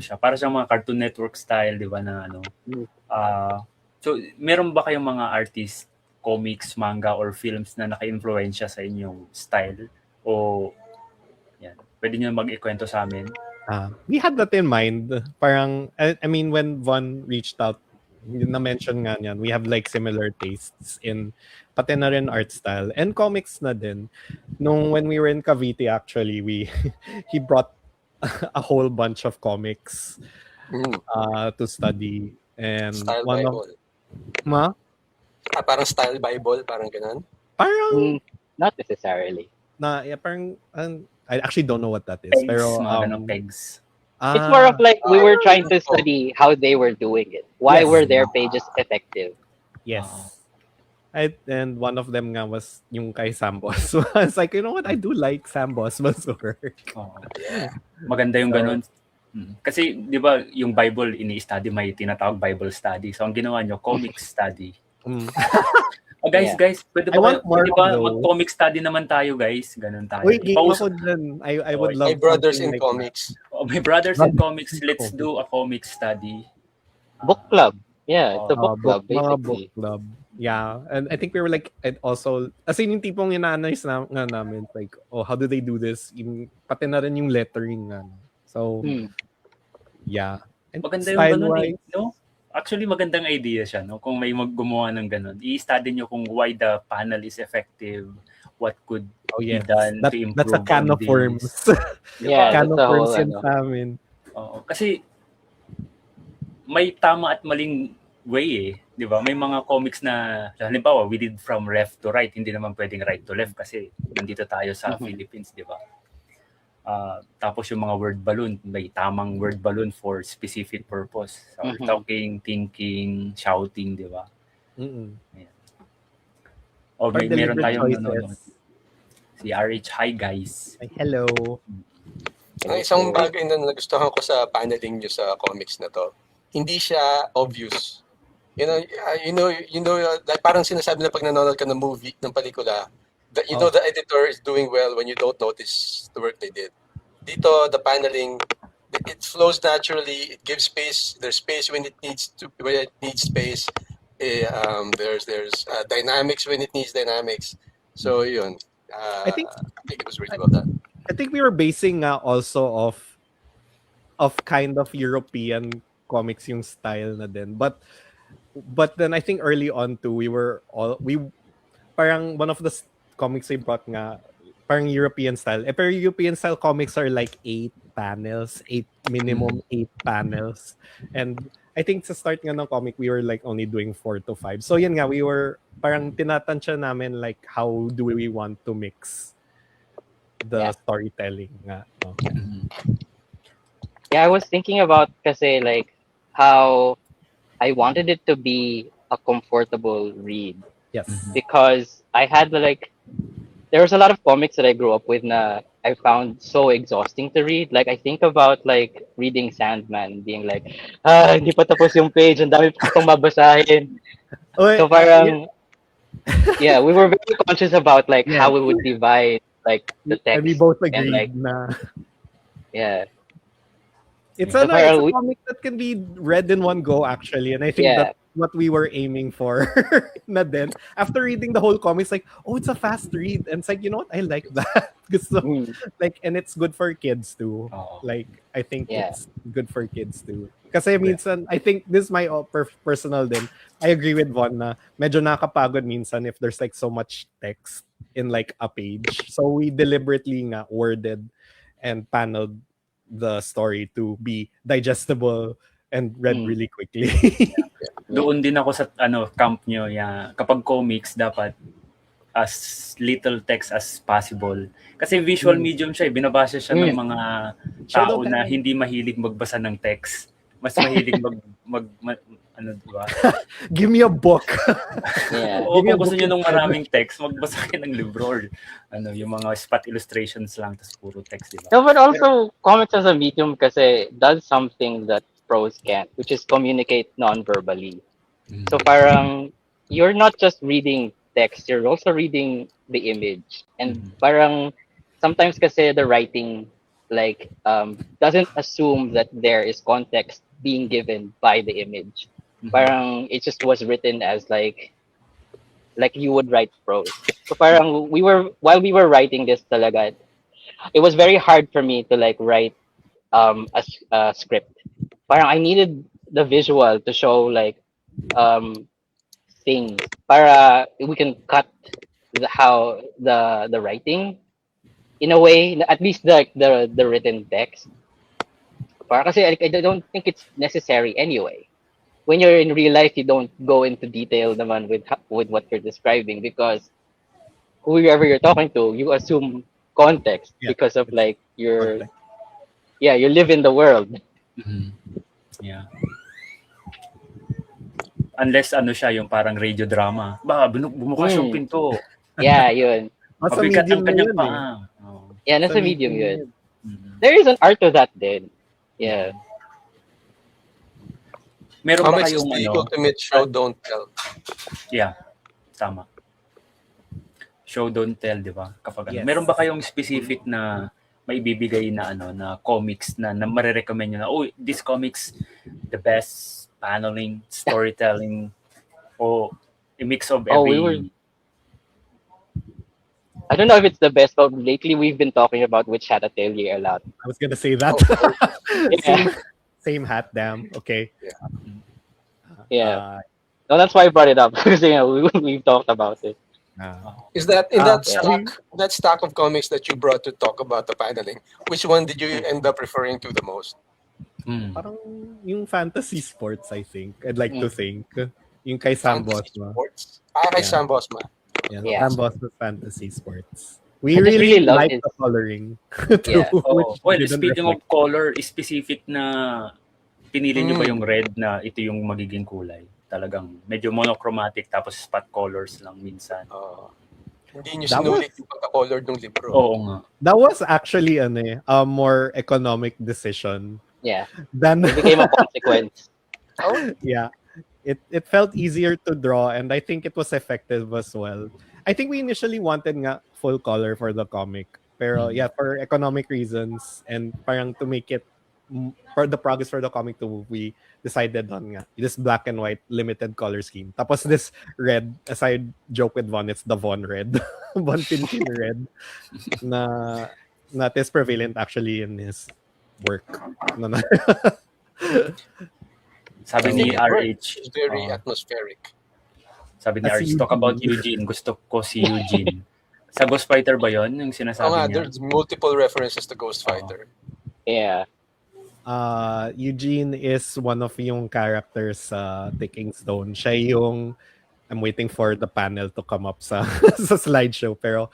siya, para sa mga Cartoon Network style, 'di ba, na so meron ba kayong mga artist, comics, manga or films na naka-influensya sa inyong style o yan, pwede niyo mag-ikwento sa amin? We had that in mind. Parang, I mean, when Von reached out, na-mention nga niyan, we have like similar tastes in, pati na rin art style, and comics na din. When we were in Cavite, actually, he brought a whole bunch of comics to study. And Style one Bible. Parang style Bible, parang ganun. Parang, not necessarily. Parang, I actually don't know what that is. Pegs, Pero mga ganong pegs. It's more of like we were trying to study how they were doing it. Why were their pages effective? Yes. And one of them nga was yung kay Sambos. So I was like, you know what? I do like Sambos work. Maganda yung ganun. Kasi, di ba, yung Bible ini-study, may tinatawag Bible study. So, ang ginawa nyo, comic study. Guys, pwede ba mag-comic study naman tayo, guys? Ganun tayo. Uy, game ako dyan. I would love My brothers in like comics. My brothers in comics, let's do a comic study. Book club. Yeah, it's a book club, Mga basically. book club. Yeah, and I think we were like, and also, as in yung tipong ina-analyze nga namin, like, how do they do this? Pati na rin yung lettering nga. So, yeah. And maganda yung ganun no? Actually, magandang idea siya, no? Kung may gumawa ng ganun. I-study nyo kung why the panel is effective, what could be done to improve. That's a can of worms. Can of worms yan sa amin. Kasi, may tama at maling way di ba? May mga comics na, halimbawa, we did from left to right, hindi naman pwedeng right to left kasi nandito tayo sa Philippines, di ba? Tapos yung mga word balloon, may tamang word balloon for specific purpose. So, talking, thinking, shouting, di ba? O meron tayong si RH. Hi, guys. Hi, hello. Ang isang bagay na nagustuhan ko sa paneling nyo sa comics na to, hindi siya obvious. You know, like parang sinasabi na pag nanonood ka ng movie, ng pelikula, you know the editor is doing well when you don't notice the work they did. Dito, the paneling, it flows naturally. It gives space. There's space when it needs space. There's dynamics when it needs dynamics. So yun. I think it was really well done. I think we were basing also of kind of European comics yung style na din. But then I think early on too, parang one of the comics I brought nga, parang European style. Pero European style comics are like 8 panels, minimum 8 panels. And I think sa start nga ng comic, we were like only doing 4 to 5. So yan nga, we were, parang tinatansya namin like how do we want to mix the storytelling nga. Yeah, I was thinking about kasi like how I wanted it to be a comfortable read. Yes. Because I had there was a lot of comics that I grew up with na I found so exhausting to read. Like I think about like reading Sandman, being like, hindi pa tapos yung page, ang dami pa itong mabasahin. So parang, yeah, we were very conscious about like how we would divide like the text. And we both agreed and, like, na. Yeah. It's a comic that can be read in one go actually, and I think what we were aiming for. Na din. After reading the whole comic, it's like, oh, it's a fast read. And it's like, you know what? I like that. Gusto, like, and it's good for kids too. Oo. Like, I think Yeah. it's good for kids too. Kasi minsan, I think this is my personal din. I agree with Von na medyo nakakapagod minsan if there's like so much text in like a page. So we deliberately nga worded and paneled the story to be digestible and read really quickly. Doon din ako sa camp nyo. Yeah. Kapag comics, dapat as little text as possible. Kasi visual medium siya. Binabasa siya ng mga tao na hindi mahilig magbasa ng text. Mas mahilig diba? Give me a book. Yeah. O kung gusto nyo ng maraming text, magbasa kayo ng libro or yung mga spot illustrations lang tapos puro text, diba? No, but also comics as a medium kasi does something that prose can't, which is communicate non-verbally. So parang you're not just reading text, you're also reading the image. And parang sometimes kasi the writing like doesn't assume that there is context being given by the image. Parang it just was written as like you would write prose. So parang while we were writing this talaga, it was very hard for me to like write a script. Parang I needed the visual to show like things para we can cut how the writing in a way, at least the written text. Para kasi I don't think it's necessary anyway. When you're in real life, you don't go into detail naman with what you're describing because whoever you're talking to, you assume context because of like you live in the world. Yeah. Unless siya yung parang radio drama. Bumukas yung pinto. Yeah, yun. Nasa Mabigat medium ang kanyang na yun paa. Oh. Yeah, nasa Sa medium yun. Mhm. There is an art to that din. Yeah. Meron ba Comics is kayong the ultimate show, don't tell. Yeah. Tama. Show don't tell, di ba? Kapag Yes. meron ba kayong specific na maibibigay na na comics na marirecommend nyo na, oh, this comics the best paneling, storytelling, o a mix of every... I don't know if it's the best, but lately we've been talking about Witch Hat Atelier a lot. I was gonna say that. Yeah. Same hat, damn. Okay. Yeah. No, that's why I brought it up because we've talked about it. Is that in that yeah. stack of comics that you brought to talk about the paneling? Which one did you end up referring to the most? Parang yung fantasy sports, I think. I'd like to think. Yung kay Sam Bosma. Sports? Kay Sam Bosma. Yeah. Sam Bosma fantasy sports. We I just really really love like it. the coloring. Yeah. Well, speaking of color, specific na pinili nyo ba yung red na ito yung magiging kulay? Talagang medyo monochromatic tapos spot colors lang minsan. Hindi nyo sinulit yung pagka-colored ng libro. Oo nga. That was actually a more economic decision. Yeah. Than It became a consequence. Yeah. It felt easier to draw and I think it was effective as well. I think we initially wanted nga full color for the comic. Pero yeah, for economic reasons and parang to make it for the progress for the comic to move, we decided on nga this black and white limited color scheme. Tapos this red, as I joke with Von, it's the Von red. Von Tintin red na is prevalent actually in his work. Sabi ni RH, It's very atmospheric. Sabi ni RH, talk about Eugene. Gusto ko si Eugene. Sa Ghost Fighter ba yon yung sinasabi niya? There's multiple references to Ghost Fighter. Yeah. Eugene is one of yung characters sa Ticking Stone. Siya yung I'm waiting for the panel to come up sa sa slideshow pero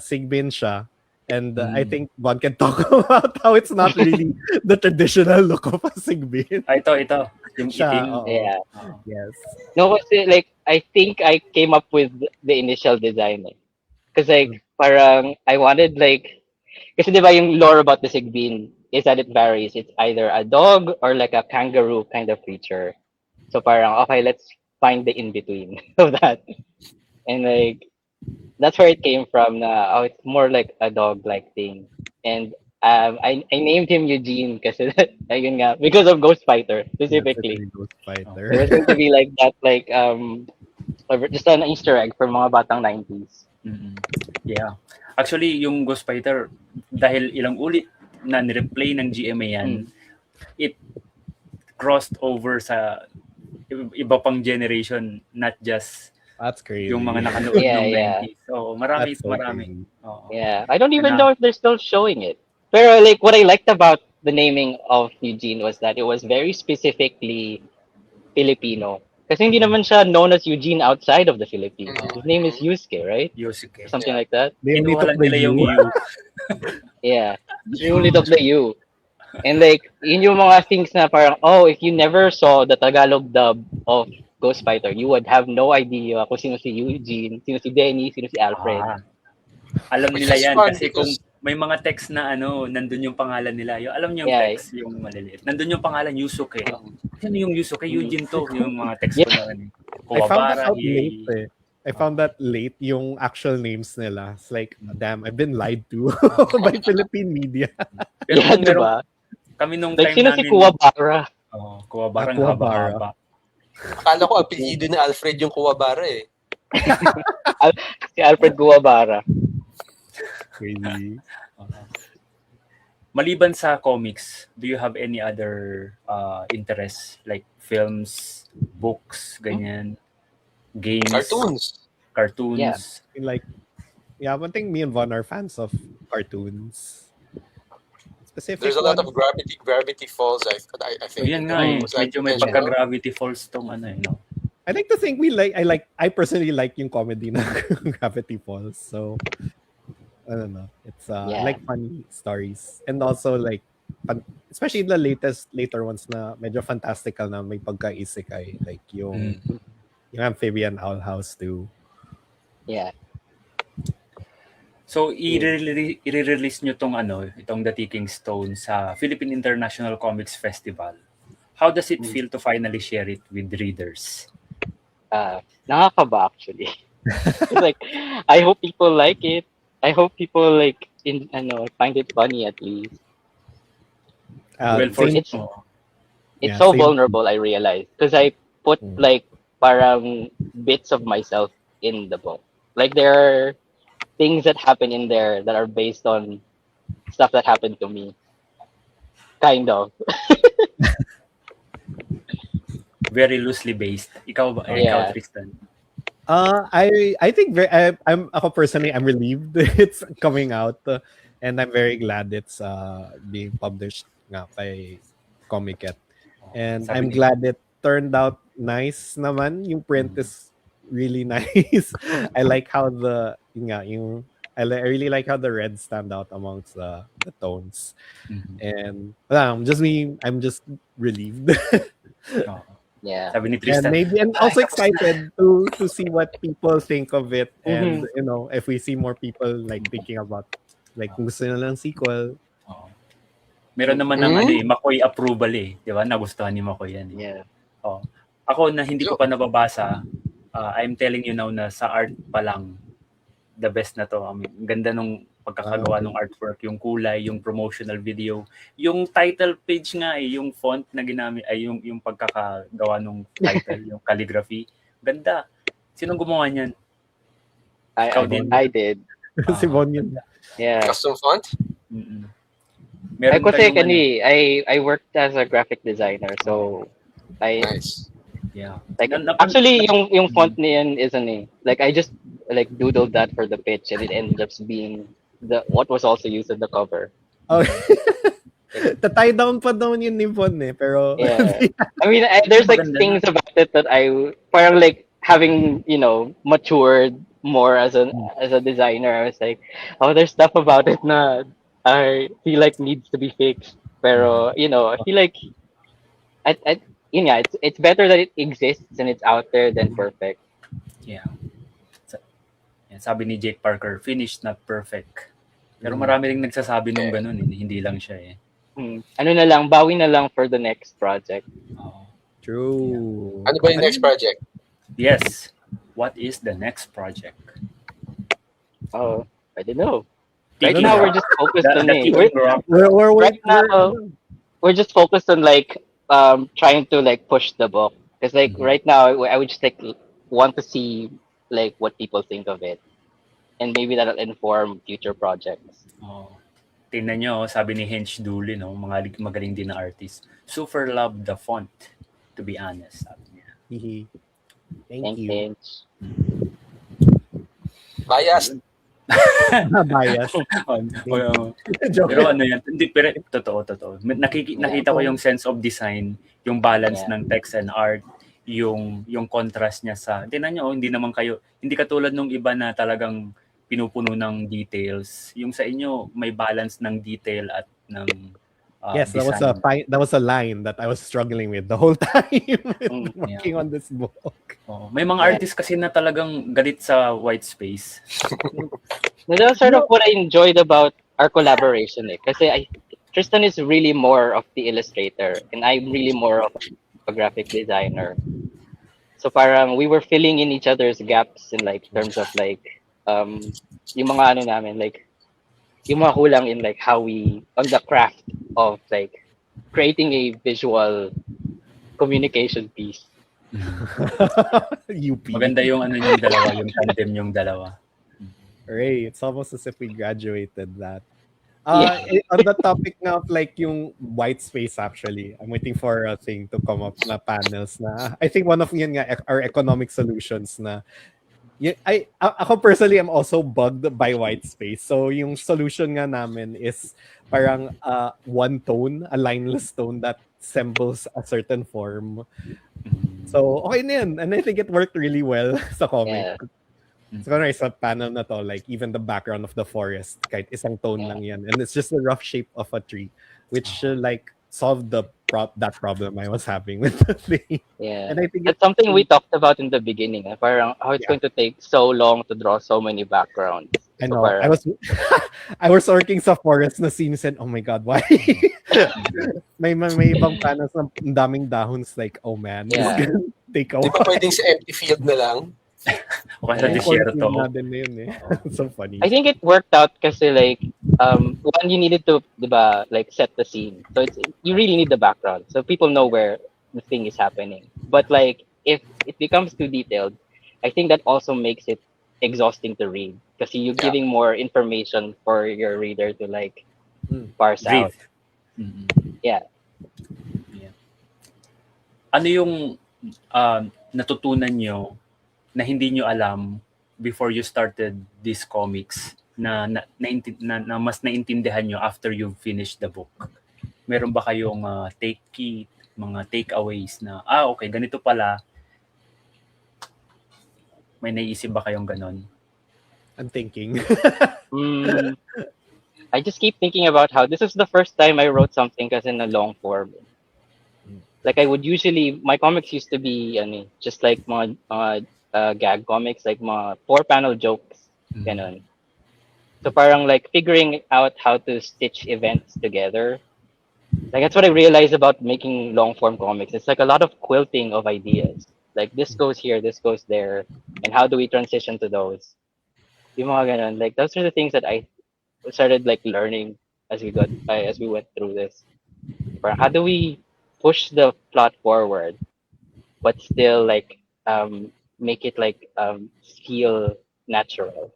Sigbin siya. And I think Von can talk about how it's not really the traditional look of a Sigbin. Ito. Yung eating. Yeah. Yes. No, kasi like I think I came up with the initial design. Because like parang I wanted like kasi diba yung lore about the Sigbin is that it varies. It's either a dog or like a kangaroo kind of creature. So parang okay, let's find the in between of that. And like that's where it came from. It's more like a dog-like thing. And I named him Eugene kasi ayun nga, because of Ghost Fighter specifically. Ghost It Fighter. was going to be like that, like just an Easter egg for mga batang 90s. Mm-mm. Yeah. Actually, yung Ghost Fighter, dahil ilang ulit na ni-replay ng GMA yan, it crossed over sa iba pang generation, not just That's crazy. yung mga nakanood Yeah, ng yeah. 90s. So, marami, That's so marami. crazy. Oo. Yeah, I don't even Kaya- know if they're still showing it. Pero like what I liked about the naming of Eugene was that it was very specifically Filipino. Kasi hindi naman siya known as Eugene outside of the Philippines. His name is Yusuke, right? Yusuke. Something like that. They only Kinuha took lang the nila yung U. U. Yeah. You only took the U. And like, yun yung mga things na parang, oh, if you never saw the Tagalog dub of Ghost Fighter, you would have no idea kung sino si Eugene, sino si Denny, sino si Alfred. Ah. Alam Which nila is yan fun kasi kung because- may mga text na nandun yung pangalan nila. Yung, alam niyo yung Yeah. text, yung maliliit. Nandun yung pangalan, Yusuke. Ano yung Yusuke? Eugene to. Yung mga text ko Yeah. na. I found that Kuwabara, out late eh. I found that late yung actual names nila. It's like, damn, I've been lied to by Philippine media. Pero Yeah, kung meron, diba? kami nung Like, time sino namin. si Kuwabara? Kuwabara, ang Kuwabara. haba-haba. Akala ko apelyido ni Alfred yung Kuwabara eh. Si Alfred Kuwabara. Crazy. Maliban sa comics, do you have any other interests like films, books, ganyan, games, cartoons? Yeah. Like, yeah, one thing me and Von are fans of cartoons. Specific There's a lot one. of Gravity Falls, I So think. yan nga eh, Was that medyo may mentioned, no? pagka-Gravity Falls tong ano eh, no? I like to think I personally like yung comedy na Gravity Falls. So, I don't know. It's Yeah. like funny stories. And also like, especially the later ones na medyo fantastical na may pagka-isekai. Like yung Amphibian Owl House too. Yeah. So, i-release nyo itong The Ticking Stone sa Philippine International Comics Festival. How does it feel to finally share it with readers? Nakakaba actually. It's like, I hope people like it. I hope people like find it funny at least. Well, for same- It's Yeah, so same. vulnerable, I realized, because I put like parang bits of myself in the book. Like there are things that happen in there that are based on stuff that happened to me. Kind of. Very loosely based. Ikaw ba? Yeah. Ikaw, Tristan? I think ako personally I'm relieved it's coming out and I'm very glad it's being published nga by Comiket. And Sabi I'm ni- glad it turned out nice naman. Yung print is really nice. I like how I really like how the reds stand out amongst the tones. And I'm just relieved. Oo. Yeah. Sabi ni And Tristan, maybe and also excited to see what people think of it, and if we see more people like thinking about like kung gusto nila ng sequel. oo. Meron naman ng Makoy approval eh. Di ba? Nagustuhan ni Makoy yan. Eh. Yeah. Oh. Ako na hindi ko pa nababasa, I'm telling you now na sa art pa lang, the best na to. I mean, ganda nung pagkakagawa ng artwork, yung kulay, yung promotional video, yung title page nga eh, yung font na ginamit, ay yung pagkakagawa ng title, yung calligraphy. Ganda. Sinong gumawa niyan? Ikaw din. I did. Si Von yun. Yeah. Custom font? Mm-mm. I kasi kayong I worked as a graphic designer, so Nice. yeah. like Na- actually yung font niyan isn't like I just like doodled that for the pitch and it ended up being what was also used in the cover. Oh. Tatay down pa down yun ni Von eh, pero Yeah. I mean, there's like Maganda things about it that I parang like having matured more as a designer. I was like, oh, there's stuff about it na I feel like needs to be fixed. Pero I feel like it's better that it exists and it's out there than perfect. Yeah. Yan, sabi ni Jake Parker, finished not perfect. Pero marami ring nagsasabi nung ganun, hindi lang siya eh. Ano na lang, bawi na lang for the next project. Oo. true. Ano ba yung next project? Yes. What is the next project? Oh, I don't know. Right Taking now, we're rock. just focused on The it. Taking Rock. Right now, we're just focused on like trying to like push the book because like Mhm. right now I would just like want to see like what people think of it and maybe that'll inform future projects. Oh. Tingnan nyo, sabi ni Hinch Dooley, no, magaling din na artist. Super love the font, to be honest. Sabi niya. Hihi. Thank Thanks, you. Hinch. Biased. Bias. Joke. Pero ano yan, hindi, pero totoo. Nakita ko yung sense of design, yung balance Yeah. ng text and art, yung contrast niya sa, tingnan nyo, hindi katulad nung iba na talagang pinupuno ng details. Yung sa inyo, may balance ng detail at ng Yes, design. that was a line that I was struggling with the whole time working Yeah. on this book. Oh, may mga artists kasi na talagang galit sa white space. That's sort of what I enjoyed about our collaboration kasi Tristan is really more of the illustrator and I'm really more of a graphic designer. So parang we were filling in each other's gaps in like terms of like yung mga ano namin like yung mga kulang in like how we on the craft of like creating a visual communication piece. UP. Maganda yung ano yung dalawa, yung tandem yung dalawa. Ray, it's almost as if we graduated that. Yeah. On the topic na of like yung white space actually, I'm waiting for a thing to come up na panels na I think one of yun nga are economic solutions na ako personally am also bugged by white space. So yung solution nga namin is parang one tone, a lineless tone that resembles a certain form. So okay na yun. And I think it worked really well sa comic. Yeah. So sa panel na to, like even the background of the forest, kahit isang tone lang yan. And it's just the rough shape of a tree, which like solved that problem I was having with the thing. Yeah. And I think That's something we talked about in the beginning. Parang how it's going to take so long to draw so many backgrounds. I know. So parang, I was working sa forest na scene and oh my god, why? may ibang panos na ang daming dahons like oh man, Yeah. it's gonna take a Di while. ba pwedeng sa empty field na lang? O kaya sa desierto. Natin na yun eh. So funny. I think it worked out kasi like one you needed to diba, like set the scene. So you really need the background so people know where the thing is happening. But like if it becomes too detailed, I think that also makes it exhausting to read because you're Yeah. giving more information for your reader to like parse Read. out. Yeah. Ano yung natutunan nyo na hindi nyo alam before you started these comics na mas naintindihan nyo after you've finished the book? Meron ba kayong mga takeaways na, okay, ganito pala. May naisip ba kayong ganon? I'm thinking. I just keep thinking about how this is the first time I wrote something kasi na long form. Like I would usually, my comics used to be just like mga gag comics, like mga 4-panel jokes, ganon. So parang like figuring out how to stitch events together. Like that's what I realized about making long form comics. It's like a lot of quilting of ideas. Like this goes here, this goes there, and how do we transition to those? Yung mga ganon. Like those are the things that I started like learning as we went through this. Parang how do we push the plot forward, but still like make it like feel natural.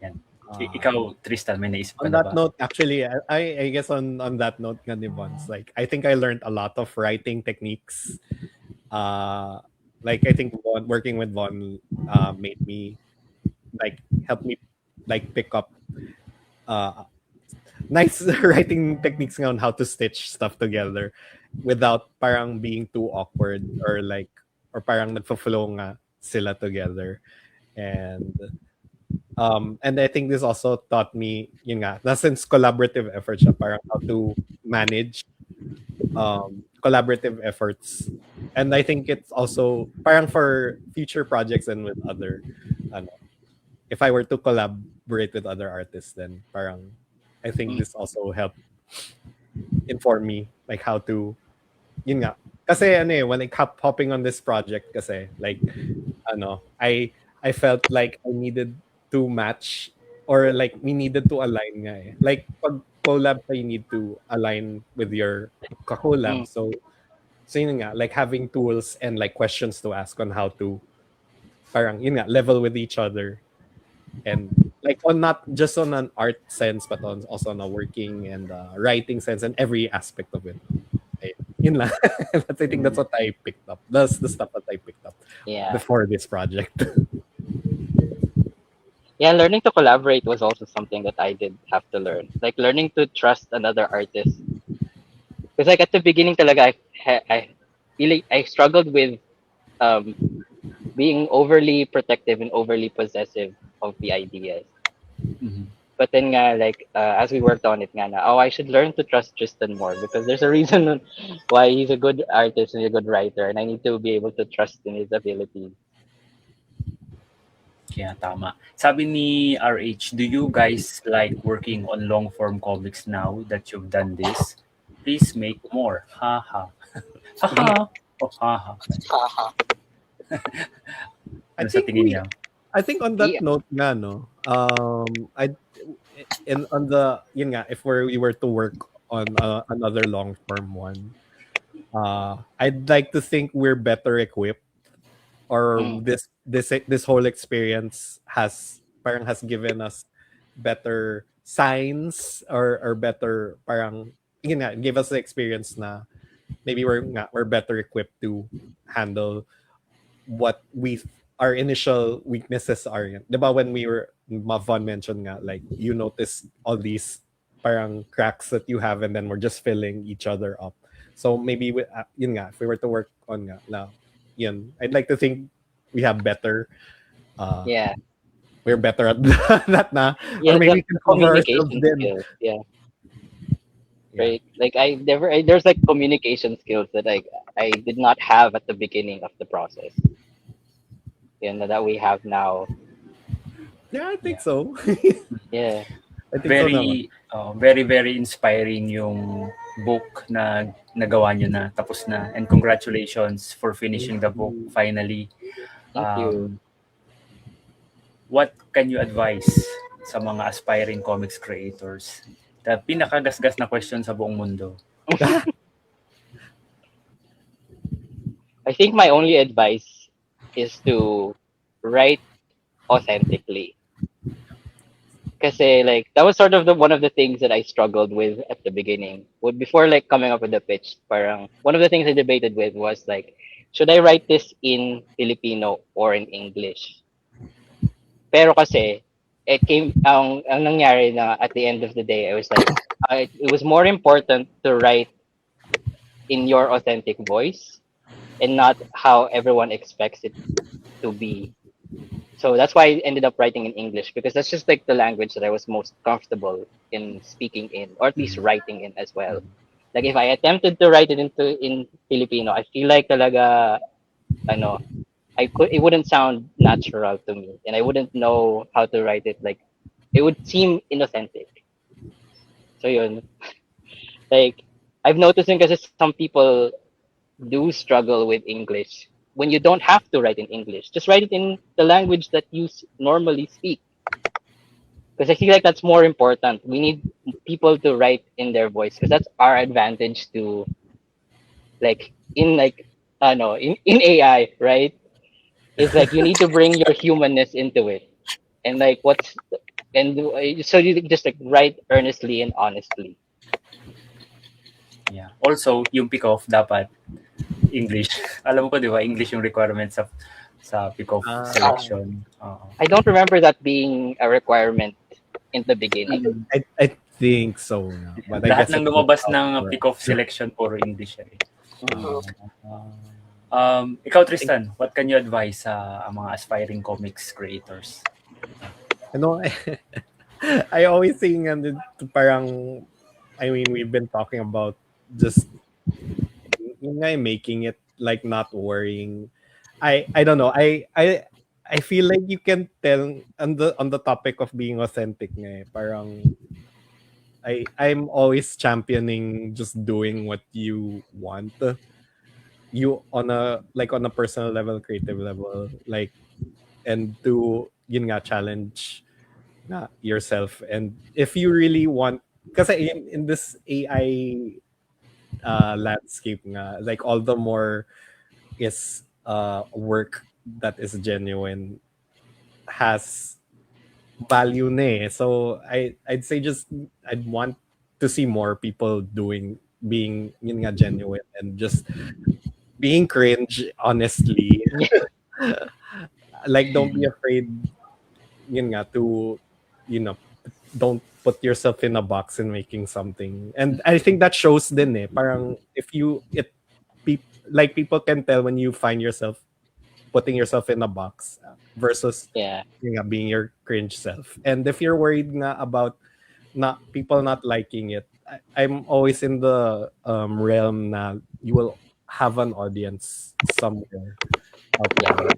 Yan. Ikaw, Tristan, may naisip ka On na that ba? note, actually, I guess on that note, nga ni Vons, like I think I learned a lot of writing techniques. Like I think working with Von made me help me pick up nice writing techniques on how to stitch stuff together without parang being too awkward or parang nagfo-flow nga sila together. And I think this also taught me yun nga, na since collaborative effort siya, parang how to manage collaborative efforts. And I think it's also parang for future projects and with other if I were to collaborate with other artists, then parang I think this also helped inform me like how to yun nga. Kasi when hopping on this project kasi I felt like I needed to match or like we needed to align nga eh. Like pag collab you need to align with your ka-collab. So yun nga, like having tools and like questions to ask on how to parang yun nga, level with each other. And like on not just on an art sense but also on a working and writing sense and every aspect of it. Ayun, yun lang. I think that's what I picked up. That's the stuff that I picked up Yeah. before this project. Yeah, learning to collaborate was also something that I did have to learn. Like learning to trust another artist. Because like at the beginning talaga, I struggled with being overly protective and overly possessive of the ideas. Mhm. But then nga, like, as we worked on it nga na, I should learn to trust Tristan more because there's a reason why he's a good artist and a good writer and I need to be able to trust in his abilities. Kaya tama. Sabi ni RH, do you guys like working on long form comics now that you've done this? Please make more. Ha ha. Ha ha. Oh, ha ha. Haha. I Ano sa think tingin niya? I think on that Yeah. note nga, no, on the, yun nga, if we were to work on another long form one, I'd like to think we're better equipped or this whole experience has given us better signs or better parang yun nga, give us the experience na maybe we're better equipped to handle what our initial weaknesses are. Diba when we were Von mentioned nga like you notice all these parang cracks that you have and then we're just filling each other up. So maybe yun nga, if we were to work on nga now, yun, I'd like to think we have better Yeah. we're better at that na. Yeah, Or maybe we the can cover ourselves communication then. skills. Yeah. Yeah. Right. Like there's like communication skills that I did not have at the beginning of the process. That we have now. Yeah, I think so. Yeah. I think so naman. Very, very inspiring yung book na nagawa nyo na, tapos na. And congratulations for finishing the book finally. Thank you. What can you advise sa mga aspiring comics creators? The pinakagasgas na question sa buong mundo. I think my only advice is to write authentically. Kasi like that was sort of one of the things that I struggled with at the beginning. Before like coming up with the pitch, parang one of the things I debated with was like, should I write this in Filipino or in English? Pero kasi ang nangyari na at the end of the day, I was like, it was more important to write in your authentic voice and not how everyone expects it to be. So that's why I ended up writing in English because that's just like the language that I was most comfortable in speaking in, or at least writing in as well. Like if I attempted to write it in Filipino, I feel like talaga, it wouldn't sound natural to me, and I wouldn't know how to write it. Like it would seem inauthentic. So yun, like I've noticed because some people do struggle with English. When you don't have to write in English, just write it in the language that you normally speak. Because I feel like that's more important. We need people to write in their voice because that's our advantage to, like, in AI, right? It's like you need to bring your humanness into it, and like so you just like write earnestly and honestly. Yeah. Also, yung pick-off dapat English. Alam mo ko, di ba? English yung requirement sa pick-off selection. I don't remember that being a requirement in the beginning. I think so. No? But I Lahat guess ng lumabas ng pick-off selection puro English. Ikaw, Tristan, what can you advise sa mga aspiring comics creators? I always think parang, I mean, we've been talking about just making it like not worrying. I don't know. I feel like you can tell on the topic of being authentic parang I'm always championing just doing what you want. You on a personal level, creative level, like, and to yun nga, challenge na yourself. And if you really want, kasi in this AI landscape nga, like all the more is work that is genuine has value na eh. So I'd say just I'd want to see more people being yun nga genuine and just being cringe, honestly. Like, don't be afraid yun nga to, don't put yourself in a box in making something. And I think that shows din eh. Parang if like people can tell when you find yourself putting yourself in a box versus yun nga, being your cringe self. And if you're worried nga about people not liking it, I'm always in the realm na you will have an audience somewhere out there.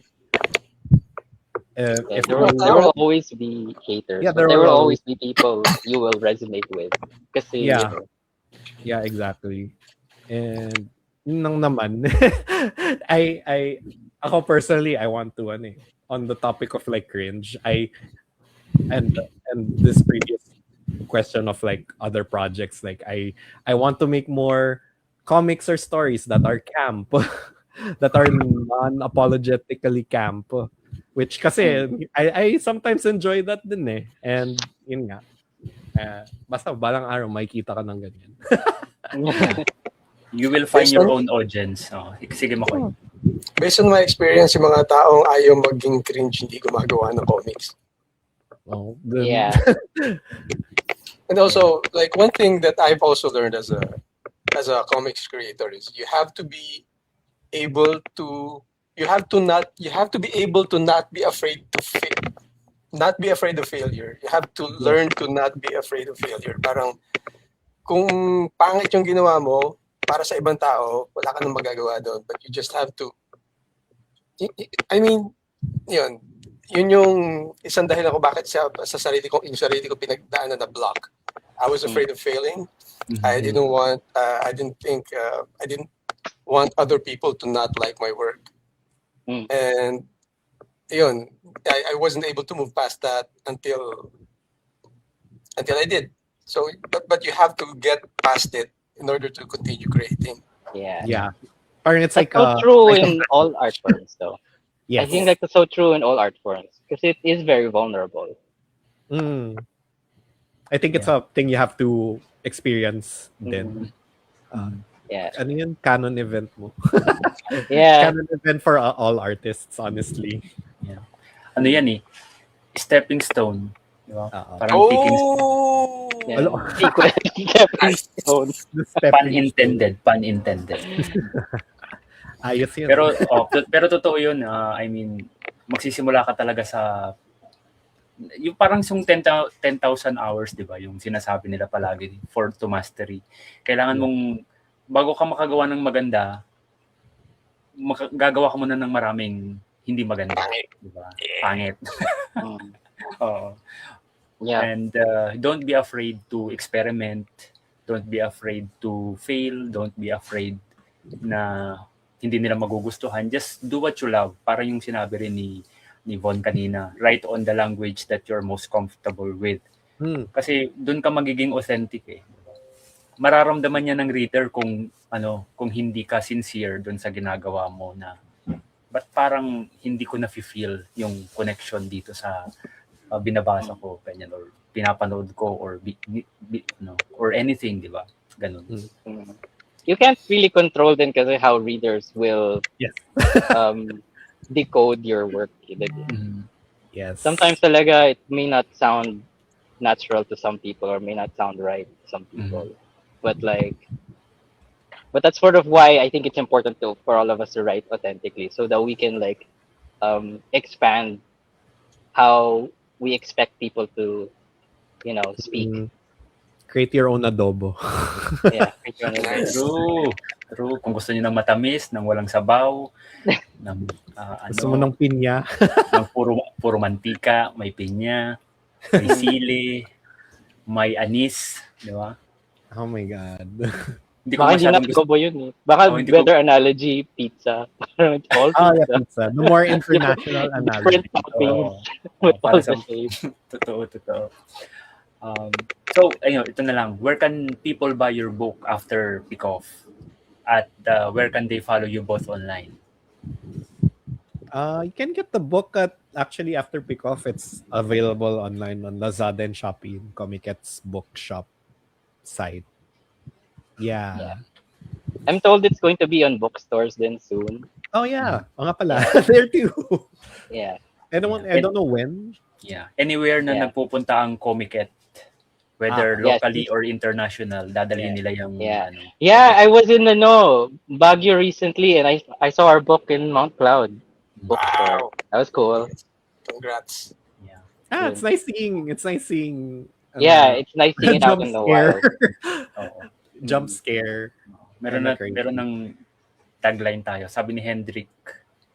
There will always be haters. Yeah, there will always be people you will resonate with. Kasi, yeah, exactly. And yun lang naman. Ako personally, I want to on the topic of like cringe. And this previous question of like other projects, like I want to make more comics or stories that are camp, that are non-apologetically camp, which kasi I sometimes enjoy that din eh. And yun nga, basta balang araw makikita ka ng ganyan. You will find your own audience. Sige mo ko. Based on my experience, yung mga taong ayaw maging cringe, hindi gumagawa ng comics. Yeah. And also, like one thing that I've also learned as a comics creator is you have to be able to be able to not be afraid to fail. Not be afraid of failure. You have to learn to not be afraid of failure. Parang kung pangit yung ginawa mo, para sa ibang tao, wala ka nang magagawa doon. But you just have to, I mean, yun yung isang dahilan ko bakit sa sarili ko pinagdaanan na block. I was afraid of failing. Mm-hmm. I didn't want other people to not like my work. And yun, I wasn't able to move past that until I did. So, but you have to get past it in order to continue creating. Yeah. Or it's like so true in all art forms, though. Yes. I think that's so true in all art forms because it is very vulnerable. I think it's a thing you have to experience then. Ano yun? Canon event mo. Canon event for all artists, honestly. Yeah. Ano yan eh? Stepping stone. Diba? Parang picking stone. Pun intended. Ayos yun. Pero totoo yun. I mean, magsisimula ka talaga sa yung parang yung 10,000 hours, di ba? Yung sinasabi nila palagi to mastery. Kailangan mong bago ka makagawa ng maganda, gagawa ka muna ng maraming hindi maganda. Diba? Pangit. And don't be afraid to experiment. Don't be afraid to fail. Don't be afraid na hindi nila magugustuhan. Just do what you love. Para yung sinabi rin ni Von kanina, write on the language that you're most comfortable with. Kasi doon ka magiging authentic eh. Mararamdaman niya ng reader kung hindi ka sincere doon sa ginagawa mo na but parang hindi ko na-feel yung connection dito sa binabasa ko ganyan or pinapanood ko or or anything, di ba? Ganun. You can't really control then kasi how readers will decode your work. Yes. Sometimes talaga it may not sound natural to some people or may not sound right to some people. But that's sort of why I think it's important for all of us to write authentically so that we can expand how we expect people to, speak. Create your own adobo. Create your own adobo. True. Kung gusto niyo ng matamis, ng walang sabaw, ng gusto mo ng pinya, ng puro mantika, may pinya, may sili, may anis, di ba? Oh my God. Hindi ko Baka hindi masyadong gusto. Nagobo yun eh. Baka Oh, hindi ko- better analogy, pizza. Parang all Ah, yeah, pizza. pizza. The more international Different analogy. toppings Oo. with Para all sa- the shapes. Totoo. So, ayun, ito na lang. Where can people buy your book after Pickoff? At where can they follow you both online? You can get the book at actually after Pickoff. It's available online on Lazada and Shopee, Comicet's bookshop site. Yeah. I'm told it's going to be on bookstores then soon. Oh yeah. Oo nga pala. There too. Yeah. I don't know when. Yeah. Anywhere na Yeah. nagpupunta ang Comiket, whether yes. locally or international, dadalhin nila yung Yeah. ano. Yeah, I was in Baguio recently and I saw our book in Mount Cloud bookstore. Wow. That was cool. Congrats. Yeah. It's nice seeing. Yeah, it's nice seeing it out jump in the scare. wild. Oo. Jump scare. Crazy. Meron ng tagline tayo. Sabi ni Hendrik,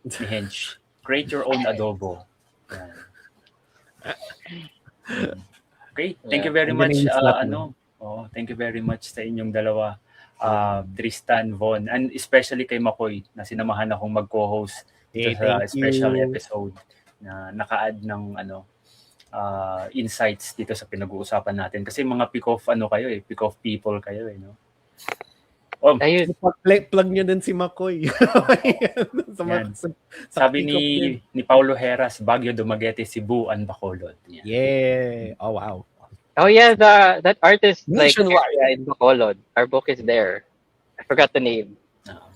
ni Hench, create your own adobo. Yan. Okay, thank you very Ang much. galing slot Thank you very much sa inyong dalawa, Tristan, Von, and especially kay Makoy na sinamahan akong mag-co-host Hey, dito sa thank special you. episode na naka-add ng insights dito sa pinag-uusapan natin kasi mga pick-off pick-off people kayo no. Ayun. Plug nyo din si Makoy. Yan. sa Sabi pick-up din. ni Paulo Heras, Baguio, Dumaguete, Cebu, and Bacolod. Yan. Yeah. Oh wow. Oh yeah, that artist Nationwide. in Bacolod. Our book is there. I forgot the name.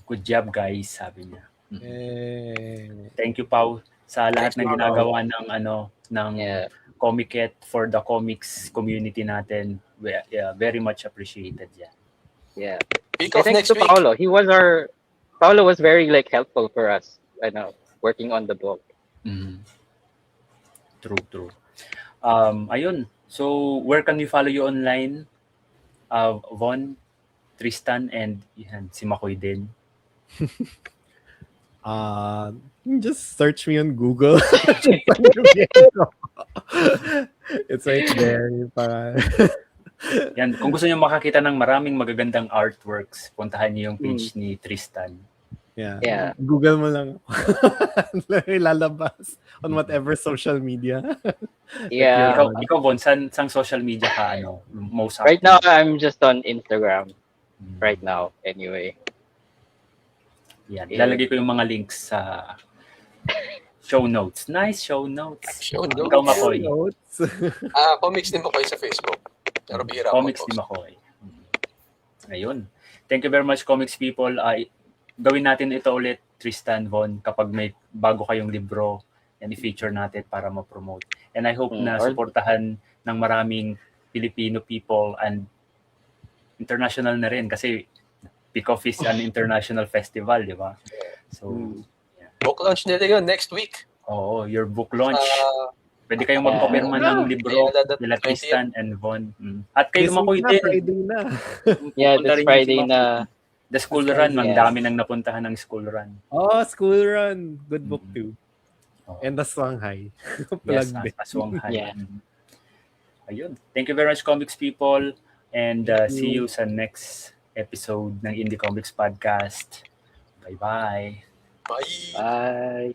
Good job guys, sabi niya. Thank you Pau sa lahat Thanks, ng Pao. ginagawa ng Yeah. Comiket for the comics community natin. Very much appreciated yan. Yeah. Pick Hey, off thanks next to week. Paolo. Paolo was very helpful for us. I know, working on the book. True. Ayun. So, where can we follow you online? Von, Tristan, and yan, si Makoy din. Just search me on Google. It's right there. Para Yan, kung gusto niyo makakita ng maraming magagandang artworks, puntahan niyo yung page ni Tristan. Yeah. Google mo lang. Lalabas on whatever social media. Yeah. Ikaw Von, sang social media ka most Right active? now, I'm just on Instagram. Right now, anyway. Yan. Ilalagay ko yung mga links sa show notes. Nice show notes. Show notes. Ikaw Makoy. Notes. Comics din mo kayo sa Facebook. Pero bihira ako Comics ni mag-post. Makoy. Ayun. Thank you very much, comics people. Gawin natin ito ulit, Tristan, Von, kapag may bago kayong libro and i-feature natin para ma-promote. And I hope na suportahan ng maraming Filipino people and international na rin kasi Pickoff is an international festival, di ba? So, Book launch nila yun next week. your book launch. Pwede kayong magpapirma ng libro nila Tristan and Von. At kayo Makoy din. Friday na. Yeah, Punta this rin Friday si na. The school run, ang Yeah. dami nang napuntahan ng school run. Oh, School Run. Good book too. Oh. And the Shanghai. Yes, Plug din. Aswang High. Yeah. Ayun. Thank you very much, comics people. And see you sa next episode ng Indie Comics Podcast. Bye-bye. Bye. Bye.